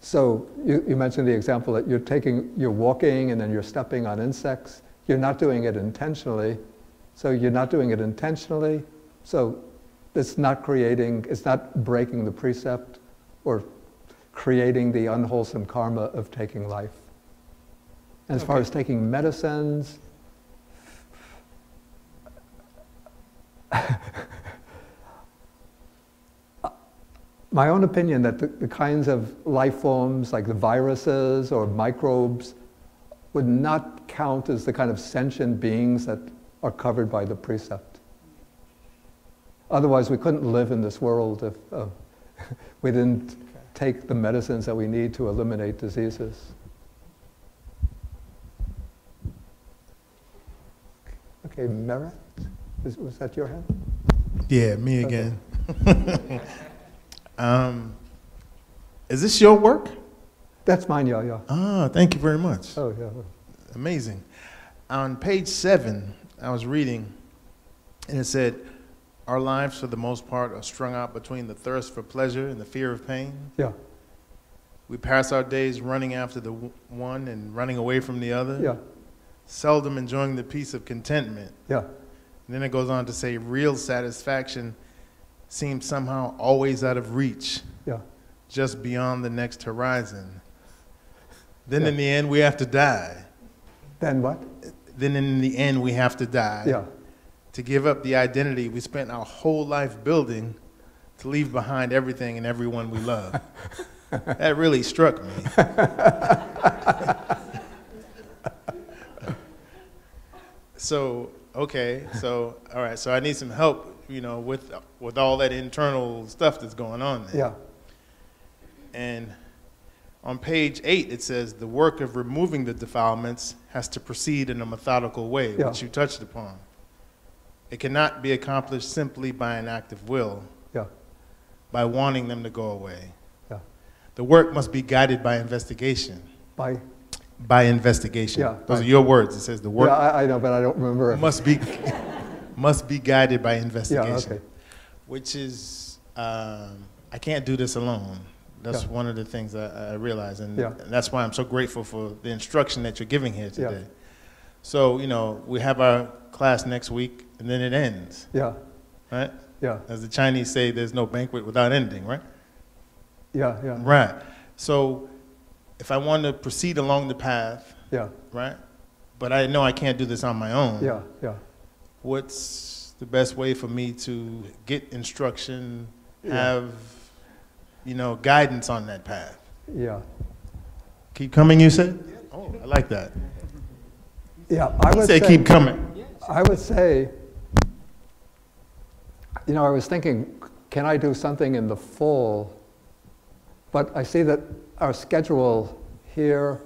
S1: so you mentioned the example that you're walking and then you're stepping on insects. You're not doing it intentionally. So you're not doing it intentionally. So it's not breaking the precept or creating the unwholesome karma of taking life. And as far as taking medicines, my own opinion that the kinds of life forms like the viruses or microbes would not count as the kind of sentient beings that are covered by the precept. Otherwise we couldn't live in this world if we didn't take the medicines that we need to eliminate diseases. Okay, Merit, was that your hand?
S3: Yeah, me again. Is this your work?
S1: That's mine, yeah.
S3: Ah, thank you very much.
S1: Oh, yeah.
S3: Amazing. On page 7, I was reading, and it said, our lives, for the most part, are strung out between the thirst for pleasure and the fear of pain.
S1: Yeah.
S3: We pass our days running after the one and running away from the other.
S1: Yeah.
S3: Seldom enjoying the peace of contentment.
S1: Yeah.
S3: And then it goes on to say, real satisfaction seems somehow always out of reach.
S1: Yeah.
S3: Just beyond the next horizon. Then in the end, we have to die.
S1: Then what?
S3: Then in the end, we have to die.
S1: Yeah.
S3: To give up the identity we spent our whole life building, to leave behind everything and everyone we love. That really struck me. So, okay, so, all right, so I need some help, with all that internal stuff that's going on there.
S1: Yeah.
S3: And on page 8, it says, the work of removing the defilements has to proceed in a methodical way, which you touched upon. It cannot be accomplished simply by an act of will,
S1: Yeah.
S3: by wanting them to go away.
S1: Yeah.
S3: The work must be guided by investigation. By investigation.
S1: Yeah,
S3: Those are your words. It says the work.
S1: Yeah, I know, but I don't remember.
S3: Must be guided by investigation.
S1: Yeah, okay.
S3: Which is, I can't do this alone. That's one of the things I realize, and that's why I'm so grateful for the instruction that you're giving here today.
S1: Yeah.
S3: So, you know, we have our class next week, and then it ends.
S1: Yeah.
S3: Right?
S1: Yeah.
S3: As the Chinese say, there's no banquet without ending, right?
S1: Yeah, yeah.
S3: Right. So, if I want to proceed along the path, right? But I know I can't do this on my own.
S1: Yeah, yeah.
S3: What's the best way for me to get instruction, have, you know, guidance on that path?
S1: Yeah.
S3: Keep coming, you said? Oh, I like that.
S1: Yeah, I would
S3: say keep coming.
S1: I would say, you know, I was thinking, can I do something in the fall? But I see that our schedule here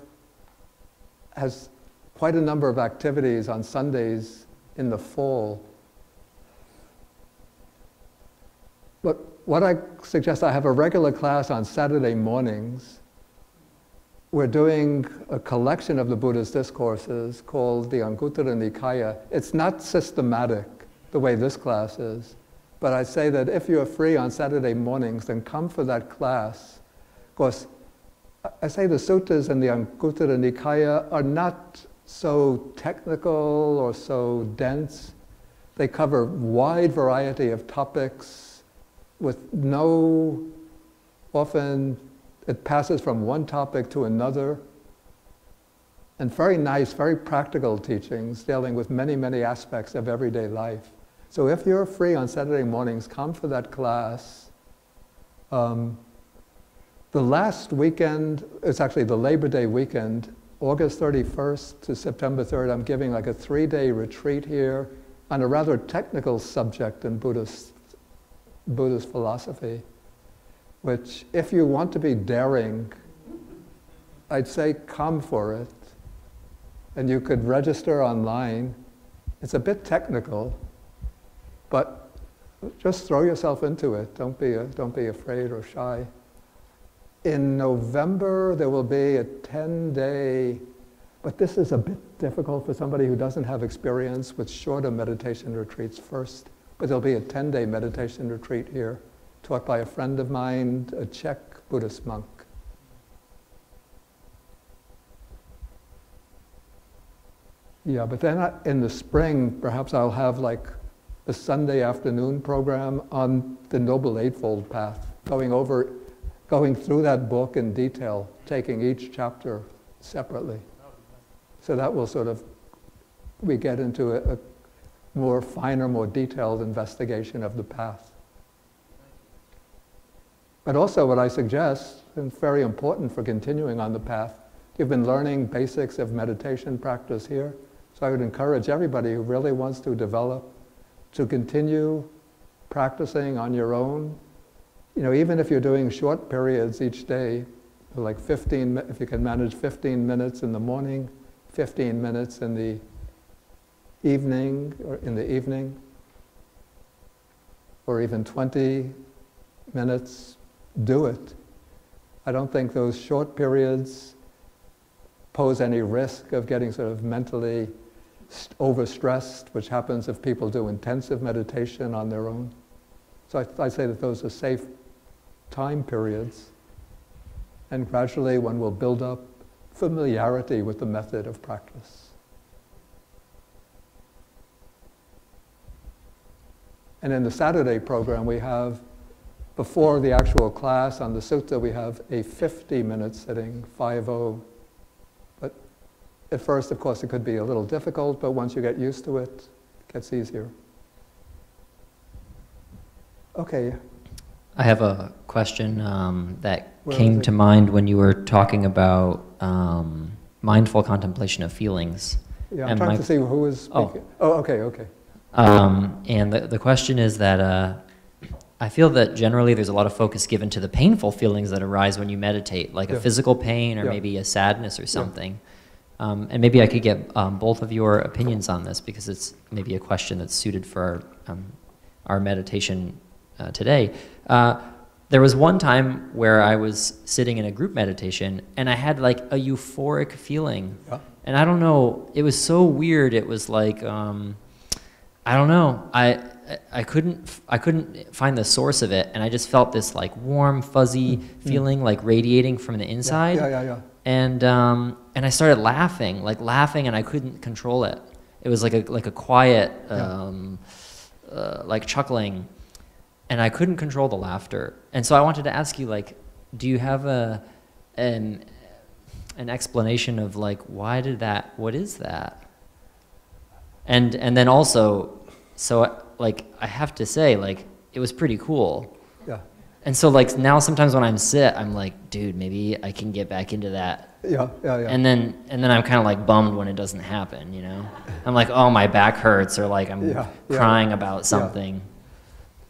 S1: has quite a number of activities on Sundays in the fall. But what I suggest, I have a regular class on Saturday mornings. We're doing a collection of the Buddha's discourses called the Anguttara Nikaya. It's not systematic the way this class is, but I say that if you're free on Saturday mornings, then come for that class. Of course, I say the suttas in the Anguttara Nikaya are not so technical or so dense. They cover a wide variety of topics with often it passes from one topic to another, and very nice, very practical teachings dealing with many, many aspects of everyday life. So if you're free on Saturday mornings, come for that class. The last weekend, it's actually the Labor Day weekend, August 31st to September 3rd, I'm giving like a 3-day retreat here on a rather technical subject in Buddhist philosophy, which if you want to be daring, I'd say come for it. And you could register online. It's a bit technical, but just throw yourself into it. Don't be afraid or shy. In November, there will be a 10-day, but this is a bit difficult for somebody who doesn't have experience with shorter meditation retreats first. But there'll be a 10-day meditation retreat here, taught by a friend of mine, a Czech Buddhist monk. Yeah, but then in the spring, perhaps I'll have like a Sunday afternoon program on the Noble Eightfold Path, going through that book in detail, taking each chapter separately. So that will we get into a more finer, more detailed investigation of the path. But also what I suggest, and very important for continuing on the path, you've been learning basics of meditation practice here, so I would encourage everybody who really wants to develop to continue practicing on your own. You know, even if you're doing short periods each day, like if you can manage 15 minutes in the morning, 15 minutes in the evening, or even 20 minutes, do it. I don't think those short periods pose any risk of getting mentally overstressed, which happens if people do intensive meditation on their own. So I say that those are safe time periods, and gradually one will build up familiarity with the method of practice. And in the Saturday program, we have, before the actual class on the sutta, we have a 50-minute sitting, 5-0. But at first, of course, it could be a little difficult, but once you get used to it, it gets easier. Okay.
S4: I have a question that came to mind when you were talking about mindful contemplation of feelings.
S1: Yeah, I'm trying to see who is speaking. Oh, okay.
S4: And the question is that I feel that generally there's a lot of focus given to the painful feelings that arise when you meditate, like a physical pain or maybe a sadness or something. And maybe I could get both of your opinions on this, because it's maybe a question that's suited for our meditation today. There was one time where I was sitting in a group meditation, and I had like a euphoric feeling. Yeah. And I don't know, it was so weird. It was like, I don't know, I couldn't find the source of it, and I just felt this like warm, fuzzy feeling like radiating from the inside.
S1: Yeah.
S4: And I started laughing, and I couldn't control it. It was like a quiet, like chuckling, and I couldn't control the laughter. And so I wanted to ask you, like, do you have an explanation of like, why did that? What is that? And then also, so like I have to say, like, it was pretty cool. Yeah. And so like now sometimes when I'm I'm like, dude, maybe I can get back into that. Yeah. And then I'm kind of like bummed when it doesn't happen, you know? I'm like, oh, my back hurts, or like I'm crying about something.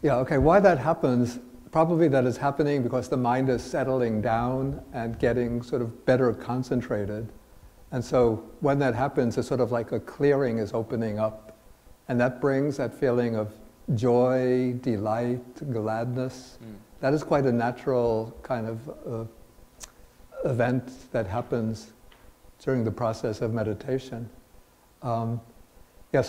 S1: Yeah, okay, why that happens, probably that is happening because the mind is settling down and getting sort of better concentrated. And so when that happens, it's sort of like a clearing is opening up. And that brings that feeling of joy, delight, gladness. That is quite a natural kind of event that happens during the process of meditation. So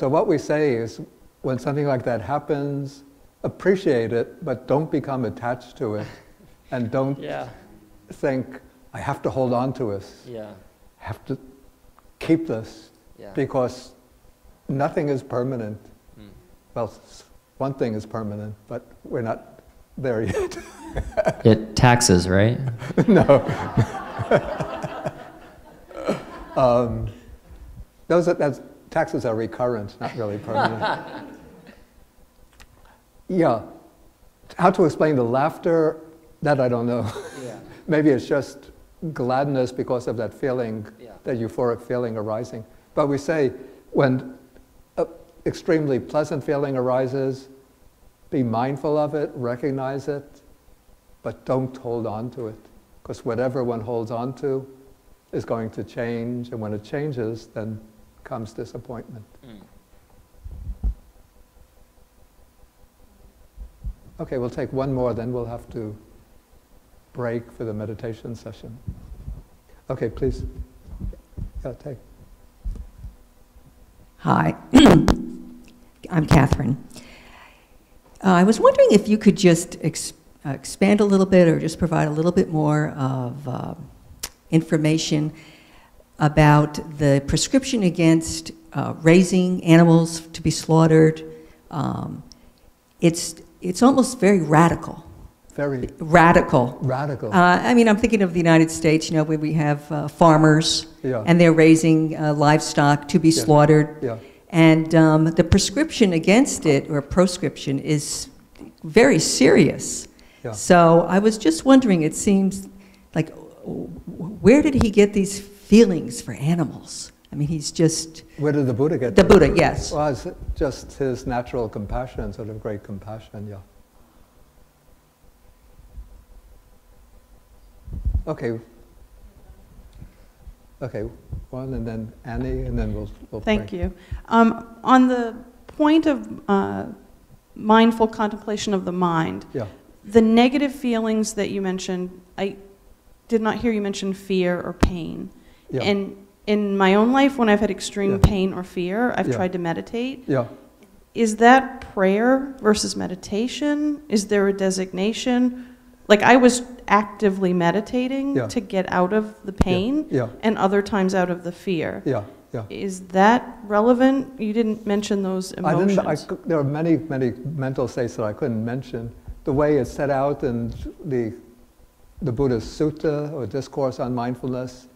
S1: what we say is, when something like that happens, appreciate it, but don't become attached to it. And don't think, I have to hold on to this. I have to keep this, because nothing is permanent. Well, one thing is permanent, but we're not there yet.
S4: It taxes, right?
S1: No. Taxes are recurrent, not really permanent. How to explain the laughter, that I don't know. Maybe it's just gladness because of that feeling, that euphoric feeling arising. But we say, when an extremely pleasant feeling arises, be mindful of it, recognize it, but don't hold on to it. Because whatever one holds on to is going to change, and when it changes, then comes disappointment. Okay, we'll take one more, then we'll have to break for the meditation session. Okay, please. Take.
S5: Hi, I'm Catherine. I was wondering if you could just expand a little bit, or just provide a little bit more of information about the prescription against raising animals to be slaughtered. It's almost very radical.
S1: Very
S5: radical.
S1: Radical.
S5: I mean, I'm thinking of the United States, you know, where we have farmers, and they're raising livestock to be slaughtered. And the prescription against it, or proscription, is very serious. So I was just wondering, it seems like, where did he get these feelings for animals? I mean, he's just...
S1: Where did the Buddha get
S5: the Buddha, yes.
S1: Well, it's just his natural compassion, sort of great compassion, Okay. Okay, one, and then Annie, and then we'll
S6: Thank you. On the point of mindful contemplation of the mind, the negative feelings that you mentioned, I did not hear you mention fear or pain. And in my own life, when I've had extreme pain or fear, I've tried to meditate. Is that prayer versus meditation? Is there a designation? Like, I was actively meditating to get out of the pain, and other times out of the fear. Is that relevant? You didn't mention those emotions.
S1: There are many mental states that I couldn't mention. The way it's set out in the Buddha's sutta, or discourse on mindfulness,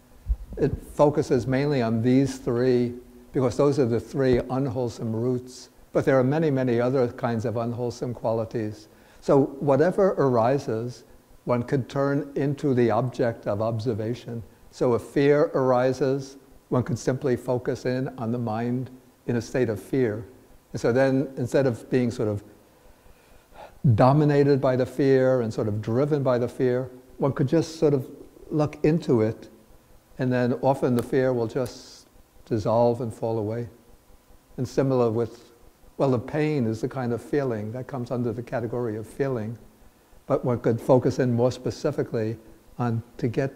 S1: it focuses mainly on these three, because those are the three unwholesome roots. But there are many other kinds of unwholesome qualities. So whatever arises, one could turn into the object of observation. So if fear arises, one could simply focus in on the mind in a state of fear. And so then, instead of being sort of dominated by the fear and sort of driven by the fear, one could just sort of look into it, and then often the fear will just dissolve and fall away. And similar with, well, the pain is the kind of feeling that comes under the category of feeling, but one could focus in more specifically on to get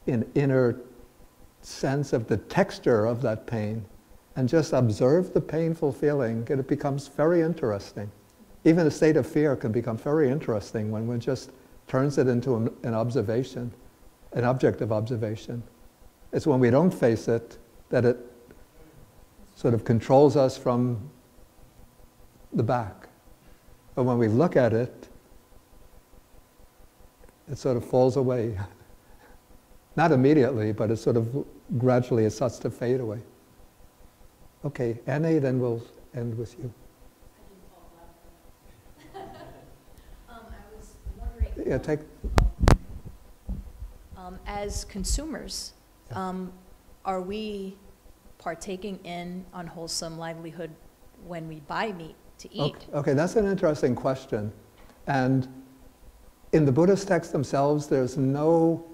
S1: an inner sense of the texture of that pain and just observe the painful feeling, and it becomes very interesting. Even a state of fear can become very interesting when one just turns it into an observation, an object of observation. It's when we don't face it that it sort of controls us from the back. But when we look at it, it sort of falls away. Not immediately, but it sort of gradually it starts to fade away. Okay, Annie, then we'll end with you.
S7: I was wondering,
S1: Yeah, take.
S7: As consumers, are we partaking in unwholesome livelihood when we buy meat to eat?
S1: Okay, that's an interesting question. And in the Buddhist texts themselves, there's no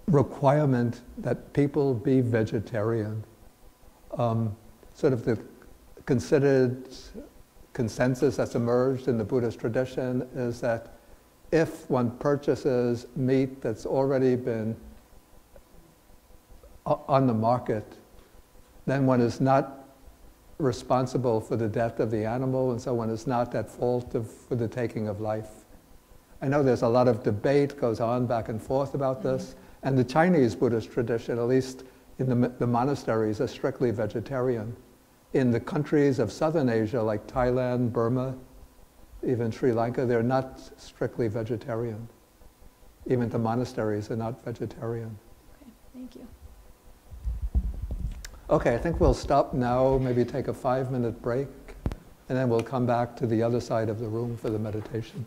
S1: requirement that people be vegetarian. Sort of the considered consensus that's emerged in the Buddhist tradition is that if one purchases meat that's already been on the market, then one is not responsible for the death of the animal, and so one is not at fault for the taking of life. I know there's a lot of debate goes on back and forth about this, and the Chinese Buddhist tradition, at least in the monasteries, are strictly vegetarian. In the countries of Southern Asia, like Thailand, Burma, even Sri Lanka, they're not strictly vegetarian. Even the monasteries are not vegetarian.
S7: Okay, thank you.
S1: Okay, I think we'll stop now, maybe take a 5-minute break, and then we'll come back to the other side of the room for the meditation.